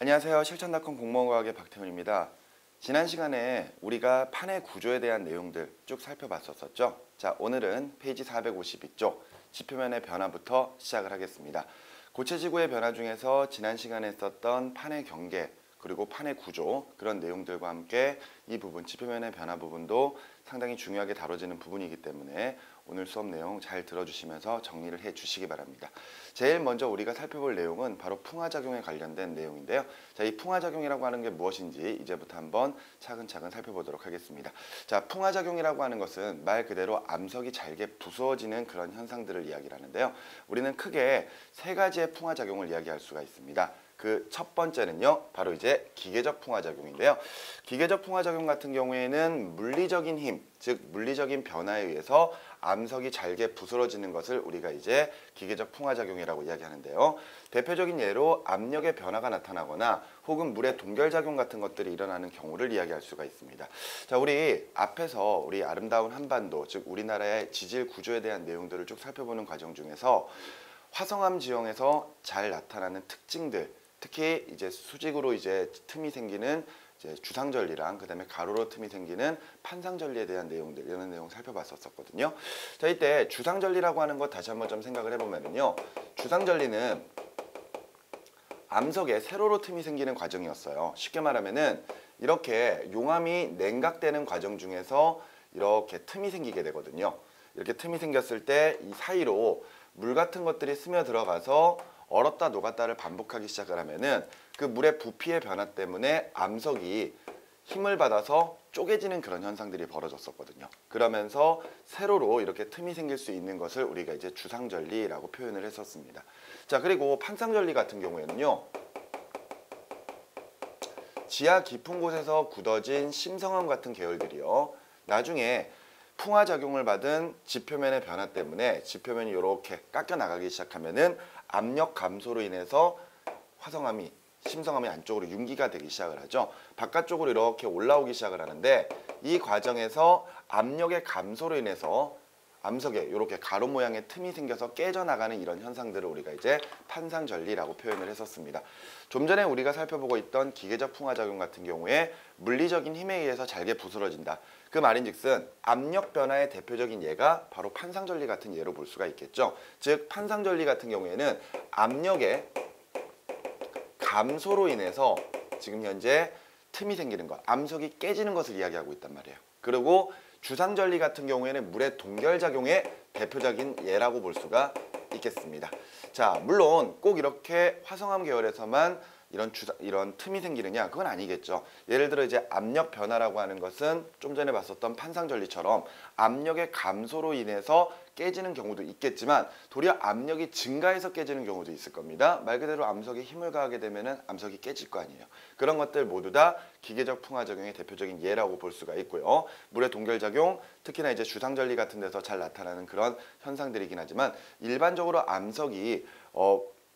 안녕하세요. 실천닷컴 공무원과학의 박태훈입니다. 지난 시간에 우리가 판의 구조에 대한 내용들 쭉 살펴봤었죠. 자, 오늘은 페이지 452쪽 지표면의 변화부터 시작을 하겠습니다. 고체지구의 변화 중에서 지난 시간에 했었던 판의 경계 그리고 판의 구조 그런 내용들과 함께 이 부분 지표면의 변화 부분도 상당히 중요하게 다뤄지는 부분이기 때문에 오늘 수업 내용 잘 들어주시면서 정리를 해 주시기 바랍니다. 제일 먼저 우리가 살펴볼 내용은 바로 풍화작용에 관련된 내용인데요. 자, 이 풍화작용이라고 하는 게 무엇인지 이제부터 한번 차근차근 살펴보도록 하겠습니다. 자, 풍화작용이라고 하는 것은 말 그대로 암석이 잘게 부수어지는 그런 현상들을 이야기를 하는데요. 우리는 크게 세 가지의 풍화작용을 이야기할 수가 있습니다. 그 첫 번째는요, 바로 이제 기계적 풍화작용인데요. 기계적 풍화작용 같은 경우에는 물리적인 힘, 즉 물리적인 변화에 의해서 암석이 잘게 부스러지는 것을 우리가 이제 기계적 풍화작용이라고 이야기하는데요. 대표적인 예로 압력의 변화가 나타나거나 혹은 물의 동결작용 같은 것들이 일어나는 경우를 이야기할 수가 있습니다. 자, 우리 앞에서 우리 아름다운 한반도, 즉 우리나라의 지질 구조에 대한 내용들을 쭉 살펴보는 과정 중에서 화성암 지형에서 잘 나타나는 특징들, 특히 이제 수직으로 이제 틈이 생기는 이제 주상절리랑 그다음에 가로로 틈이 생기는 판상절리에 대한 내용들 이런 내용 살펴봤었거든요. 자, 이때 주상절리라고 하는 것 다시 한번 좀 생각을 해보면요, 주상절리는 암석에 세로로 틈이 생기는 과정이었어요. 쉽게 말하면은 이렇게 용암이 냉각되는 과정 중에서 이렇게 틈이 생기게 되거든요. 이렇게 틈이 생겼을 때 이 사이로 물 같은 것들이 스며들어가서 얼었다 녹았다를 반복하기 시작을 하면은 그 물의 부피의 변화 때문에 암석이 힘을 받아서 쪼개지는 그런 현상들이 벌어졌었거든요. 그러면서 세로로 이렇게 틈이 생길 수 있는 것을 우리가 이제 주상절리라고 표현을 했었습니다. 자, 그리고 판상절리 같은 경우에는요, 지하 깊은 곳에서 굳어진 심성암 같은 계열들이요, 나중에 풍화작용을 받은 지표면의 변화 때문에 지표면이 이렇게 깎여 나가기 시작하면은 압력 감소로 인해서 화성암이 심성암이 안쪽으로 융기가 되기 시작을 하죠. 바깥쪽으로 이렇게 올라오기 시작을 하는데 이 과정에서 압력의 감소로 인해서 암석에 이렇게 가로 모양의 틈이 생겨서 깨져나가는 이런 현상들을 우리가 이제 판상절리라고 표현을 했었습니다. 좀 전에 우리가 살펴보고 있던 기계적 풍화작용 같은 경우에 물리적인 힘에 의해서 잘게 부스러진다. 그 말인즉슨 압력 변화의 대표적인 예가 바로 판상절리 같은 예로 볼 수가 있겠죠. 즉 판상절리 같은 경우에는 압력의 감소로 인해서 지금 현재 틈이 생기는 것, 암석이 깨지는 것을 이야기하고 있단 말이에요. 그리고 주상절리 같은 경우에는 물의 동결작용의 대표적인 예라고 볼 수가 있겠습니다. 자, 물론 꼭 이렇게 화성암 계열에서만 이런 틈이 생기느냐? 그건 아니겠죠. 예를 들어 이제 압력 변화라고 하는 것은 좀 전에 봤었던 판상절리처럼 압력의 감소로 인해서 깨지는 경우도 있겠지만 도리어 압력이 증가해서 깨지는 경우도 있을 겁니다. 말 그대로 암석에 힘을 가하게 되면은 암석이 깨질 거 아니에요. 그런 것들 모두 다 기계적 풍화작용의 대표적인 예라고 볼 수가 있고요. 물의 동결작용, 특히나 이제 주상절리 같은 데서 잘 나타나는 그런 현상들이긴 하지만 일반적으로 암석이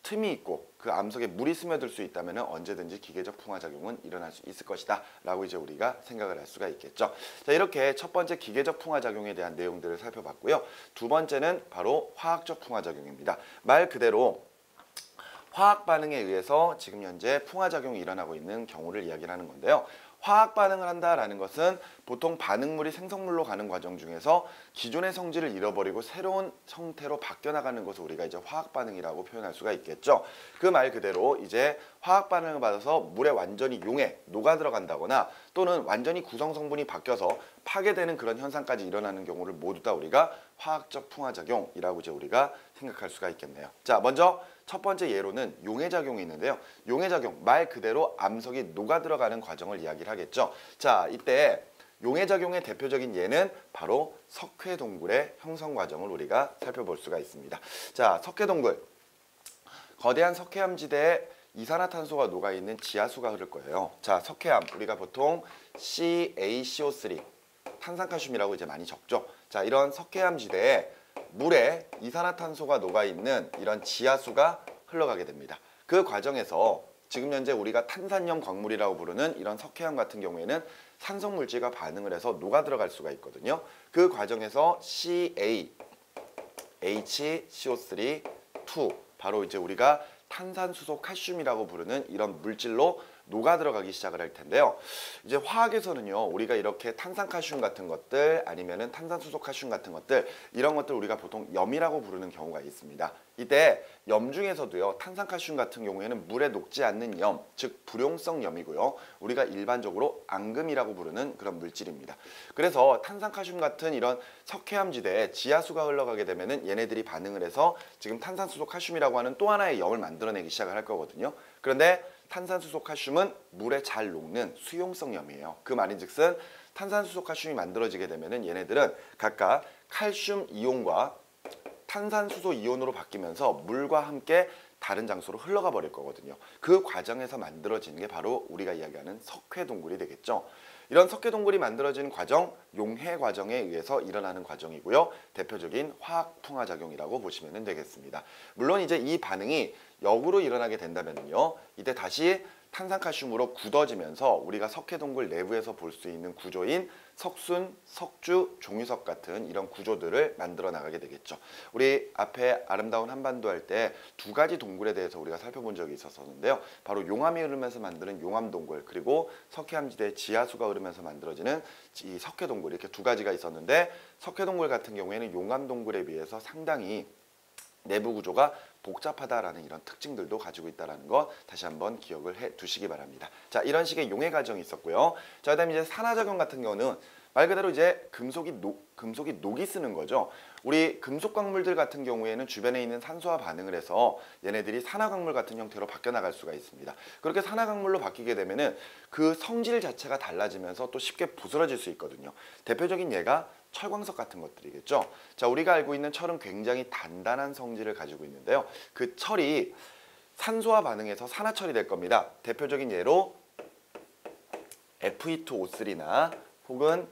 틈이 있고 그 암석에 물이 스며들 수 있다면 언제든지 기계적 풍화작용은 일어날 수 있을 것이다 라고 이제 우리가 생각을 할 수가 있겠죠. 자, 이렇게 첫 번째 기계적 풍화작용에 대한 내용들을 살펴봤고요. 두 번째는 바로 화학적 풍화작용입니다. 말 그대로 화학 반응에 의해서 지금 현재 풍화작용이 일어나고 있는 경우를 이야기를 하는 건데요. 화학 반응을 한다라는 것은 보통 반응물이 생성물로 가는 과정 중에서 기존의 성질을 잃어버리고 새로운 형태로 바뀌어 나가는 것을 우리가 이제 화학 반응이라고 표현할 수가 있겠죠. 그 말 그대로 이제 화학 반응을 받아서 물에 완전히 용해 녹아 들어간다거나 또는 완전히 구성 성분이 바뀌어서 파괴되는 그런 현상까지 일어나는 경우를 모두 다 우리가 화학적 풍화작용이라고 이제 우리가 생각할 수가 있겠네요. 자, 먼저 첫 번째 예로는 용해작용이 있는데요. 용해작용, 말 그대로 암석이 녹아 들어가는 과정을 이야기를 하겠죠. 자, 이때 용해작용의 대표적인 예는 바로 석회동굴의 형성 과정을 우리가 살펴볼 수가 있습니다. 자, 석회동굴, 거대한 석회암지대에 이산화탄소가 녹아있는 지하수가 흐를 거예요. 자, 석회암, 우리가 보통 CaCO3, 탄산칼슘이라고 이제 많이 적죠. 자, 이런 석회암지대에 물에 이산화탄소가 녹아있는 이런 지하수가 흘러가게 됩니다. 그 과정에서 지금 현재 우리가 탄산염 광물이라고 부르는 이런 석회암 같은 경우에는 산성물질과 반응을 해서 녹아 들어갈 수가 있거든요. 그 과정에서 CaHCO3, 2, 바로 이제 우리가 탄산수소 칼슘이라고 부르는 이런 물질로 녹아 들어가기 시작을 할 텐데요. 이제 화학에서는요, 우리가 이렇게 탄산칼슘 같은 것들 아니면은 탄산수소 칼슘 같은 것들, 이런 것들 우리가 보통 염이라고 부르는 경우가 있습니다. 이때 염 중에서도요, 탄산칼슘 같은 경우에는 물에 녹지 않는 염, 즉 불용성 염이고요, 우리가 일반적으로 앙금이라고 부르는 그런 물질입니다. 그래서 탄산칼슘 같은 이런 석회암지대에 지하수가 흘러가게 되면은 얘네들이 반응을 해서 지금 탄산수소 칼슘이라고 하는 또 하나의 염을 만들어내기 시작을 할 거거든요. 그런데 탄산수소 칼슘은 물에 잘 녹는 수용성 염이에요. 그 말인즉슨 탄산수소 칼슘이 만들어지게 되면은 얘네들은 각각 칼슘 이온과 탄산수소 이온으로 바뀌면서 물과 함께 다른 장소로 흘러가 버릴 거거든요. 그 과정에서 만들어지는 게 바로 우리가 이야기하는 석회동굴이 되겠죠. 이런 석회동굴이 만들어지는 과정, 용해 과정에 의해서 일어나는 과정이고요. 대표적인 화학풍화작용이라고 보시면 되겠습니다. 물론 이제 이 반응이 역으로 일어나게 된다면요, 이때 다시 탄산칼슘으로 굳어지면서 우리가 석회동굴 내부에서 볼 수 있는 구조인 석순, 석주, 종유석 같은 이런 구조들을 만들어 나가게 되겠죠. 우리 앞에 아름다운 한반도 할 때 두 가지 동굴에 대해서 우리가 살펴본 적이 있었는데요. 바로 용암이 흐르면서 만드는 용암동굴, 그리고 석회암지대 지하수가 흐르면서 만들어지는 이 석회동굴, 이렇게 두 가지가 있었는데, 석회동굴 같은 경우에는 용암동굴에 비해서 상당히 내부 구조가 복잡하다라는 이런 특징들도 가지고 있다는 거 다시 한번 기억을 해 두시기 바랍니다. 자, 이런 식의 용해 과정이 있었고요. 자, 그다음에 이제 산화작용 같은 경우는 말 그대로 이제 금속이 녹이 쓰는 거죠. 우리 금속 광물들 같은 경우에는 주변에 있는 산소와 반응을 해서 얘네들이 산화광물 같은 형태로 바뀌어 나갈 수가 있습니다. 그렇게 산화광물로 바뀌게 되면은 그 성질 자체가 달라지면서 또 쉽게 부스러질 수 있거든요. 대표적인 예가 철광석 같은 것들이겠죠. 자, 우리가 알고 있는 철은 굉장히 단단한 성질을 가지고 있는데요. 그 철이 산소와 반응해서 산화철이 될 겁니다. 대표적인 예로 Fe2O3나 혹은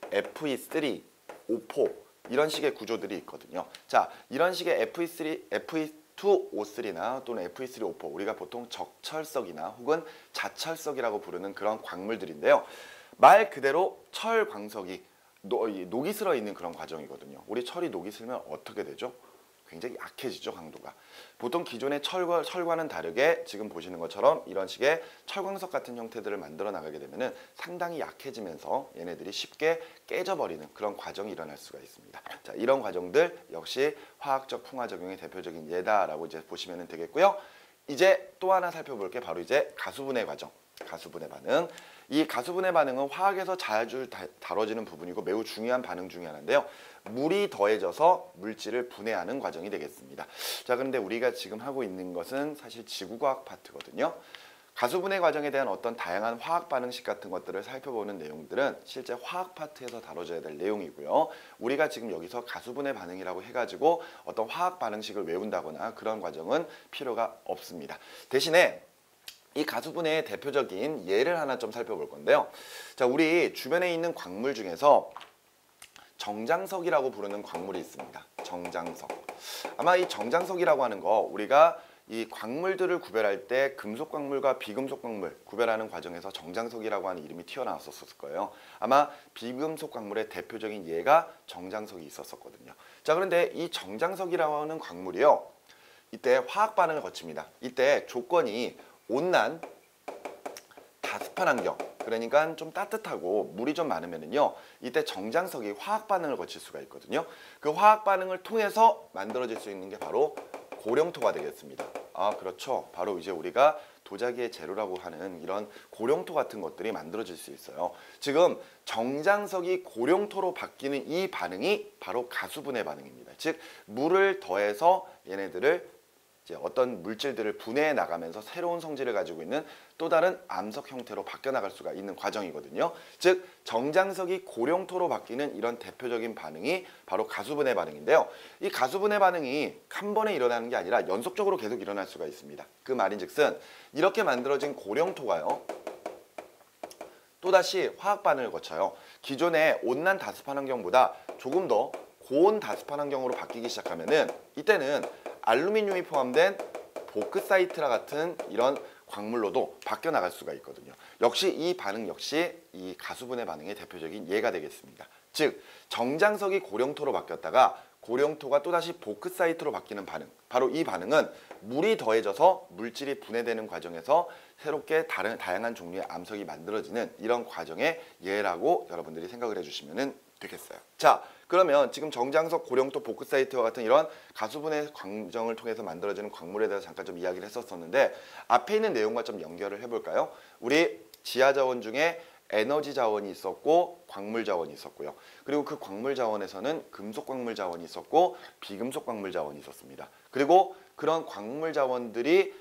Fe3, O4 이런 식의 구조들이 있거든요. 자, 이런 식의 Fe2O3나 또는 Fe3O4, 우리가 보통 적철석이나 혹은 자철석이라고 부르는 그런 광물들인데요. 말 그대로 철광석이 녹이 슬어 있는 그런 과정이거든요. 우리 철이 녹이 슬면 어떻게 되죠? 굉장히 약해지죠, 강도가. 보통 기존의 철과는 다르게 지금 보시는 것처럼 이런 식의 철광석 같은 형태들을 만들어 나가게 되면은 상당히 약해지면서 얘네들이 쉽게 깨져버리는 그런 과정이 일어날 수가 있습니다. 자, 이런 과정들 역시 화학적 풍화작용의 대표적인 예다라고 이제 보시면 되겠고요. 이제 또 하나 살펴볼 게 바로 이제 가수분해 과정, 가수분해 반응. 이 가수분해 반응은 화학에서 자주 다뤄지는 부분이고 매우 중요한 반응 중에 하나인데요. 물이 더해져서 물질을 분해하는 과정이 되겠습니다. 자, 그런데 우리가 지금 하고 있는 것은 사실 지구과학 파트거든요. 가수분해 과정에 대한 어떤 다양한 화학 반응식 같은 것들을 살펴보는 내용들은 실제 화학 파트에서 다뤄져야 될 내용이고요. 우리가 지금 여기서 가수분해 반응이라고 해가지고 어떤 화학 반응식을 외운다거나 그런 과정은 필요가 없습니다. 대신에 이 가수분해의 대표적인 예를 하나 좀 살펴볼 건데요. 자, 우리 주변에 있는 광물 중에서 정장석이라고 부르는 광물이 있습니다. 정장석. 아마 이 정장석이라고 하는 거 우리가 이 광물들을 구별할 때 금속 광물과 비금속 광물 구별하는 과정에서 정장석이라고 하는 이름이 튀어나왔었을 거예요. 아마 비금속 광물의 대표적인 예가 정장석이 있었거든요. 자, 그런데 이 정장석이라고 하는 광물이요, 이때 화학 반응을 거칩니다. 이때 조건이 온난 다습한 환경, 그러니까 좀 따뜻하고 물이 좀 많으면요, 이때 정장석이 화학 반응을 거칠 수가 있거든요. 그 화학 반응을 통해서 만들어질 수 있는 게 바로 고령토가 되겠습니다. 아, 그렇죠. 바로 이제 우리가 도자기의 재료라고 하는 이런 고령토 같은 것들이 만들어질 수 있어요. 지금 정장석이 고령토로 바뀌는 이 반응이 바로 가수분해 반응입니다. 즉, 물을 더해서 얘네들을 어떤 물질들을 분해해 나가면서 새로운 성질을 가지고 있는 또 다른 암석 형태로 바뀌어 나갈 수가 있는 과정이거든요. 즉, 정장석이 고령토로 바뀌는 이런 대표적인 반응이 바로 가수분해 반응인데요. 이 가수분해 반응이 한 번에 일어나는 게 아니라 연속적으로 계속 일어날 수가 있습니다. 그 말인즉슨 이렇게 만들어진 고령토가요, 또다시 화학 반응을 거쳐요. 기존의 온난 다습한 환경보다 조금 더 고온 다습한 환경으로 바뀌기 시작하면은 이때는 알루미늄이 포함된 보크사이트라 같은 이런 광물로도 바뀌어 나갈 수가 있거든요. 역시 이 반응 역시 이 가수분해 반응의 대표적인 예가 되겠습니다. 즉, 정장석이 고령토로 바뀌었다가 고령토가 또다시 보크사이트로 바뀌는 반응, 바로 이 반응은 물이 더해져서 물질이 분해되는 과정에서 새롭게 다양한 종류의 암석이 만들어지는 이런 과정의 예라고 여러분들이 생각을 해주시면 되겠어요. 자, 그러면 지금 정장석, 고령토, 보크사이트와 같은 이런 가수분해 과정을 통해서 만들어지는 광물에 대해서 잠깐 좀 이야기를 했었었는데 앞에 있는 내용과 좀 연결을 해볼까요? 우리 지하자원 중에 에너지 자원이 있었고 광물 자원이 있었고요. 그리고 그 광물 자원에서는 금속 광물 자원이 있었고 비금속 광물 자원이 있었습니다. 그리고 그런 광물 자원들이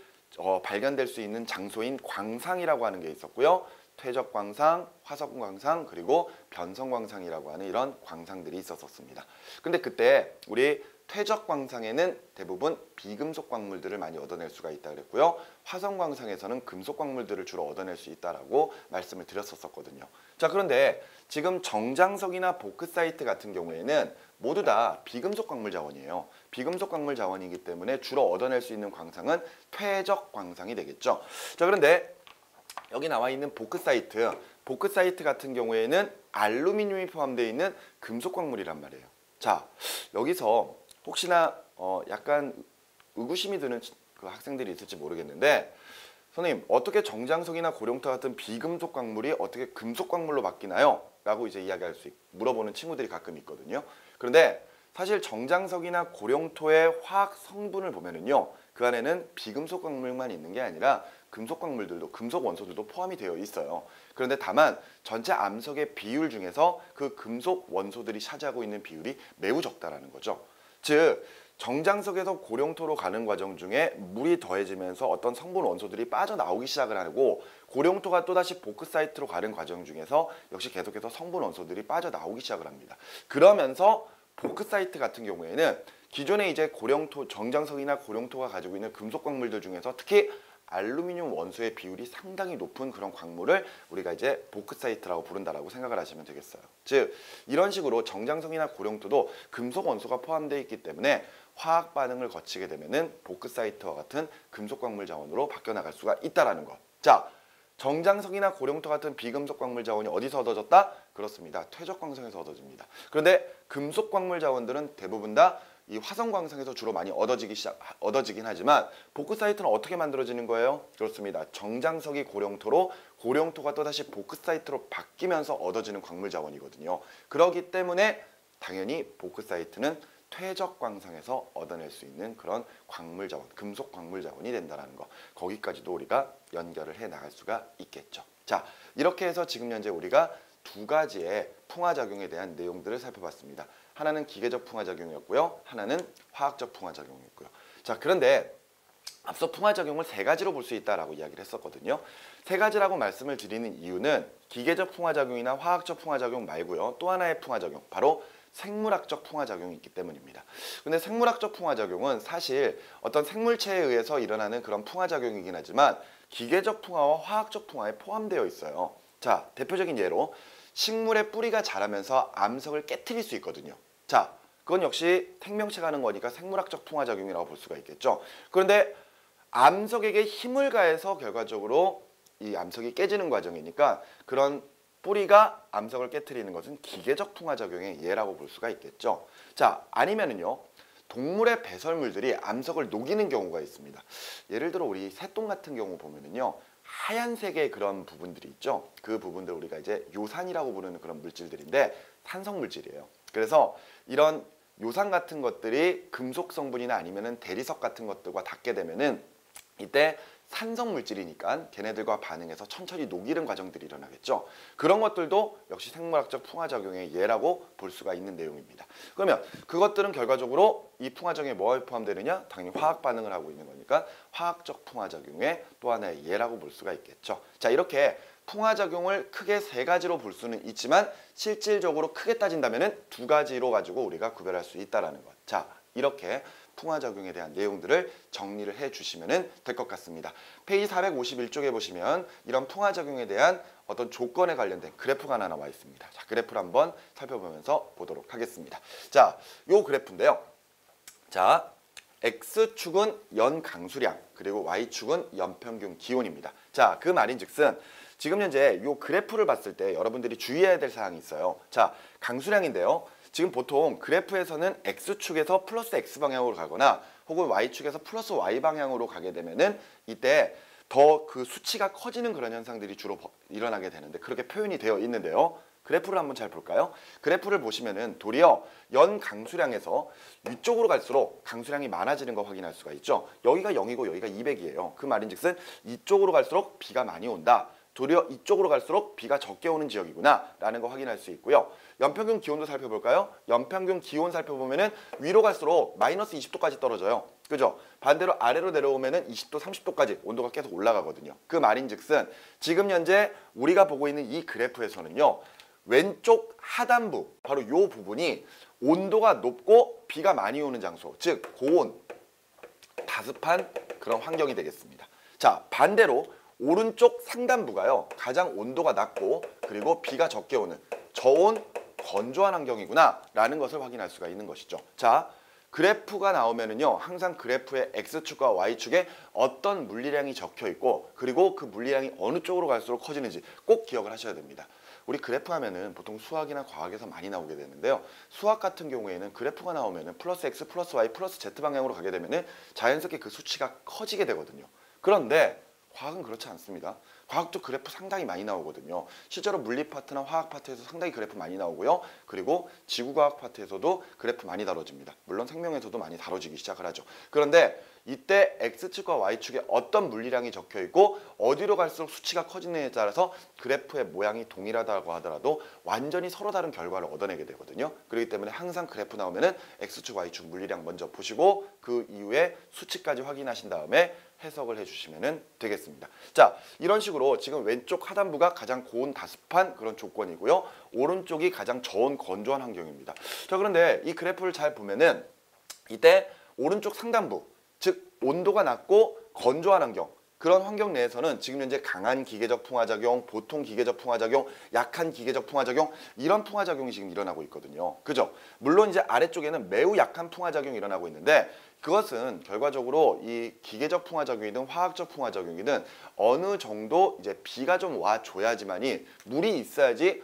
발견될 수 있는 장소인 광상이라고 하는 게 있었고요. 퇴적 광상, 화석 광상, 그리고 변성 광상이라고 하는 이런 광상들이 있었습니다. 근데 그때 우리 퇴적 광상에는 대부분 비금속 광물들을 많이 얻어낼 수가 있다 그랬고요. 화성 광상에서는 금속 광물들을 주로 얻어낼 수 있다라고 말씀을 드렸었거든요. 자, 그런데 지금 정장석이나 보크사이트 같은 경우에는 모두 다 비금속 광물 자원이에요. 비금속 광물 자원이기 때문에 주로 얻어낼 수 있는 광상은 퇴적 광상이 되겠죠. 자, 그런데 여기 나와 있는 보크사이트 같은 경우에는 알루미늄이 포함되어 있는 금속 광물이란 말이에요. 자, 여기서 혹시나 약간 의구심이 드는 그 학생들이 있을지 모르겠는데, 선생님 어떻게 정장석이나 고령토 같은 비금속 광물이 어떻게 금속 광물로 바뀌나요? 라고 이제 물어보는 친구들이 가끔 있거든요. 그런데 사실 정장석이나 고령토의 화학 성분을 보면은요, 그 안에는 비금속 광물만 있는 게 아니라 금속 광물들도, 금속 원소들도 포함이 되어 있어요. 그런데 다만 전체 암석의 비율 중에서 그 금속 원소들이 차지하고 있는 비율이 매우 적다라는 거죠. 즉 정장석에서 고령토로 가는 과정 중에 물이 더해지면서 어떤 성분 원소들이 빠져나오기 시작을 하고, 고령토가 또다시 보크사이트로 가는 과정 중에서 역시 계속해서 성분 원소들이 빠져나오기 시작을 합니다. 그러면서 보크사이트 같은 경우에는 기존에 이제 정장석이나 고령토가 가지고 있는 금속 광물들 중에서 특히 알루미늄 원소의 비율이 상당히 높은 그런 광물을 우리가 이제 보크사이트라고 부른다라고 생각을 하시면 되겠어요. 즉 이런 식으로 정장석이나 고령토도 금속 원소가 포함되어 있기 때문에 화학 반응을 거치게 되면은 보크사이트와 같은 금속 광물 자원으로 바뀌어 나갈 수가 있다라는 것. 자, 정장석이나 고령토 같은 비금속 광물 자원이 어디서 얻어졌다? 그렇습니다. 퇴적 광성에서 얻어집니다. 그런데 금속 광물 자원들은 대부분 다 이 화성 광상에서 주로 많이 얻어지긴 하지만 보크사이트는 어떻게 만들어지는 거예요? 그렇습니다. 정장석이 고령토로, 고령토가 또다시 보크사이트로 바뀌면서 얻어지는 광물 자원이거든요. 그렇기 때문에 당연히 보크사이트는 퇴적 광상에서 얻어낼 수 있는 그런 광물 자원, 금속 광물 자원이 된다는 거. 거기까지도 우리가 연결을 해 나갈 수가 있겠죠. 자, 이렇게 해서 지금 현재 우리가 두 가지의 풍화작용에 대한 내용들을 살펴봤습니다. 하나는 기계적 풍화작용이었고요. 하나는 화학적 풍화작용이었고요. 자, 그런데 앞서 풍화작용을 세 가지로 볼 수 있다라고 이야기를 했었거든요. 세 가지라고 말씀을 드리는 이유는 기계적 풍화작용이나 화학적 풍화작용 말고요. 또 하나의 풍화작용, 바로 생물학적 풍화작용이 있기 때문입니다. 근데 생물학적 풍화작용은 사실 어떤 생물체에 의해서 일어나는 그런 풍화작용이긴 하지만 기계적 풍화와 화학적 풍화에 포함되어 있어요. 자, 대표적인 예로 식물의 뿌리가 자라면서 암석을 깨트릴 수 있거든요. 자, 그건 역시 생명체가 하는 거니까 생물학적 풍화작용이라고 볼 수가 있겠죠. 그런데 암석에게 힘을 가해서 결과적으로 이 암석이 깨지는 과정이니까 그런 뿌리가 암석을 깨트리는 것은 기계적 풍화작용의 예라고 볼 수가 있겠죠. 자, 아니면은요, 동물의 배설물들이 암석을 녹이는 경우가 있습니다. 예를 들어 우리 새똥 같은 경우 보면은요, 하얀색의 그런 부분들이 있죠. 그 부분들 우리가 이제 요산이라고 부르는 그런 물질들인데 산성 물질이에요. 그래서 이런 요산 같은 것들이 금속 성분이나 아니면은 대리석 같은 것들과 닿게 되면은 이때 산성 물질이니까 걔네들과 반응해서 천천히 녹이는 과정들이 일어나겠죠. 그런 것들도 역시 생물학적 풍화작용의 예라고 볼 수가 있는 내용입니다. 그러면 그것들은 결과적으로 이 풍화작용에 뭐가 포함되느냐? 당연히 화학 반응을 하고 있는 거니까 화학적 풍화작용의 또 하나의 예라고 볼 수가 있겠죠. 자, 이렇게 풍화작용을 크게 세 가지로 볼 수는 있지만 실질적으로 크게 따진다면 두 가지로 가지고 우리가 구별할 수 있다는 것. 자, 이렇게 풍화작용에 대한 내용들을 정리를 해주시면 될 것 같습니다. 페이지 451쪽에 보시면 이런 풍화작용에 대한 어떤 조건에 관련된 그래프가 하나 나와 있습니다. 자, 그래프를 한번 살펴보면서 보도록 하겠습니다. 자, 요 그래프인데요. 자, X축은 연 강수량, 그리고 Y축은 연평균 기온입니다. 자, 그 말인즉슨 지금 현재 요 그래프를 봤을 때 여러분들이 주의해야 될 사항이 있어요. 자, 강수량인데요. 지금 보통 그래프에서는 X축에서 플러스 X 방향으로 가거나 혹은 Y축에서 플러스 Y 방향으로 가게 되면은 이때 더 그 수치가 커지는 그런 현상들이 주로 일어나게 되는데 그렇게 표현이 되어 있는데요. 그래프를 한번 잘 볼까요? 그래프를 보시면은 도리어 연 강수량에서 위쪽으로 갈수록 강수량이 많아지는 거 확인할 수가 있죠. 여기가 0이고 여기가 200이에요. 그 말인즉슨 이쪽으로 갈수록 비가 많이 온다. 도리어 이쪽으로 갈수록 비가 적게 오는 지역이구나 라는 거 확인할 수 있고요. 연평균 기온도 살펴볼까요? 연평균 기온 살펴보면은 위로 갈수록 마이너스 20도까지 떨어져요. 그죠? 반대로 아래로 내려오면은 20도, 30도까지 온도가 계속 올라가거든요. 그 말인즉슨 지금 현재 우리가 보고 있는 이 그래프에서는요. 왼쪽 하단부, 바로 이 부분이 온도가 높고 비가 많이 오는 장소, 즉 고온, 다습한 그런 환경이 되겠습니다. 자, 반대로 오른쪽 상단부가요. 가장 온도가 낮고 그리고 비가 적게 오는 저온, 건조한 환경이구나 라는 것을 확인할 수가 있는 것이죠. 자, 그래프가 나오면은요. 항상 그래프의 X축과 Y축에 어떤 물리량이 적혀 있고 그리고 그 물리량이 어느 쪽으로 갈수록 커지는지 꼭 기억을 하셔야 됩니다. 우리 그래프 하면은 보통 수학이나 과학에서 많이 나오게 되는데요. 수학 같은 경우에는 그래프가 나오면은 플러스 X, 플러스 Y, 플러스 Z 방향으로 가게 되면은 자연스럽게 그 수치가 커지게 되거든요. 그런데 과학은 그렇지 않습니다. 과학도 그래프 상당히 많이 나오거든요. 실제로 물리 파트나 화학 파트에서 상당히 그래프 많이 나오고요. 그리고 지구과학 파트에서도 그래프 많이 다뤄집니다. 물론 생명에서도 많이 다뤄지기 시작을 하죠. 그런데 이때 X축과 Y축에 어떤 물리량이 적혀 있고 어디로 갈수록 수치가 커지느냐에 따라서 그래프의 모양이 동일하다고 하더라도 완전히 서로 다른 결과를 얻어내게 되거든요. 그렇기 때문에 항상 그래프 나오면은 X축, Y축 물리량 먼저 보시고 그 이후에 수치까지 확인하신 다음에 해석을 해주시면 되겠습니다. 자, 이런 식으로 지금 왼쪽 하단부가 가장 고온 다습한 그런 조건이고요. 오른쪽이 가장 저온 건조한 환경입니다. 자, 그런데 이 그래프를 잘 보면은 이때 오른쪽 상단부, 즉 온도가 낮고 건조한 환경, 그런 환경 내에서는 지금 현재 강한 기계적 풍화작용, 보통 기계적 풍화작용, 약한 기계적 풍화작용, 이런 풍화작용이 지금 일어나고 있거든요. 그죠? 물론 이제 아래쪽에는 매우 약한 풍화작용이 일어나고 있는데 그것은 결과적으로 이 기계적 풍화작용이든 화학적 풍화작용이든 어느 정도 이제 비가 좀 와줘야지만이 물이 있어야지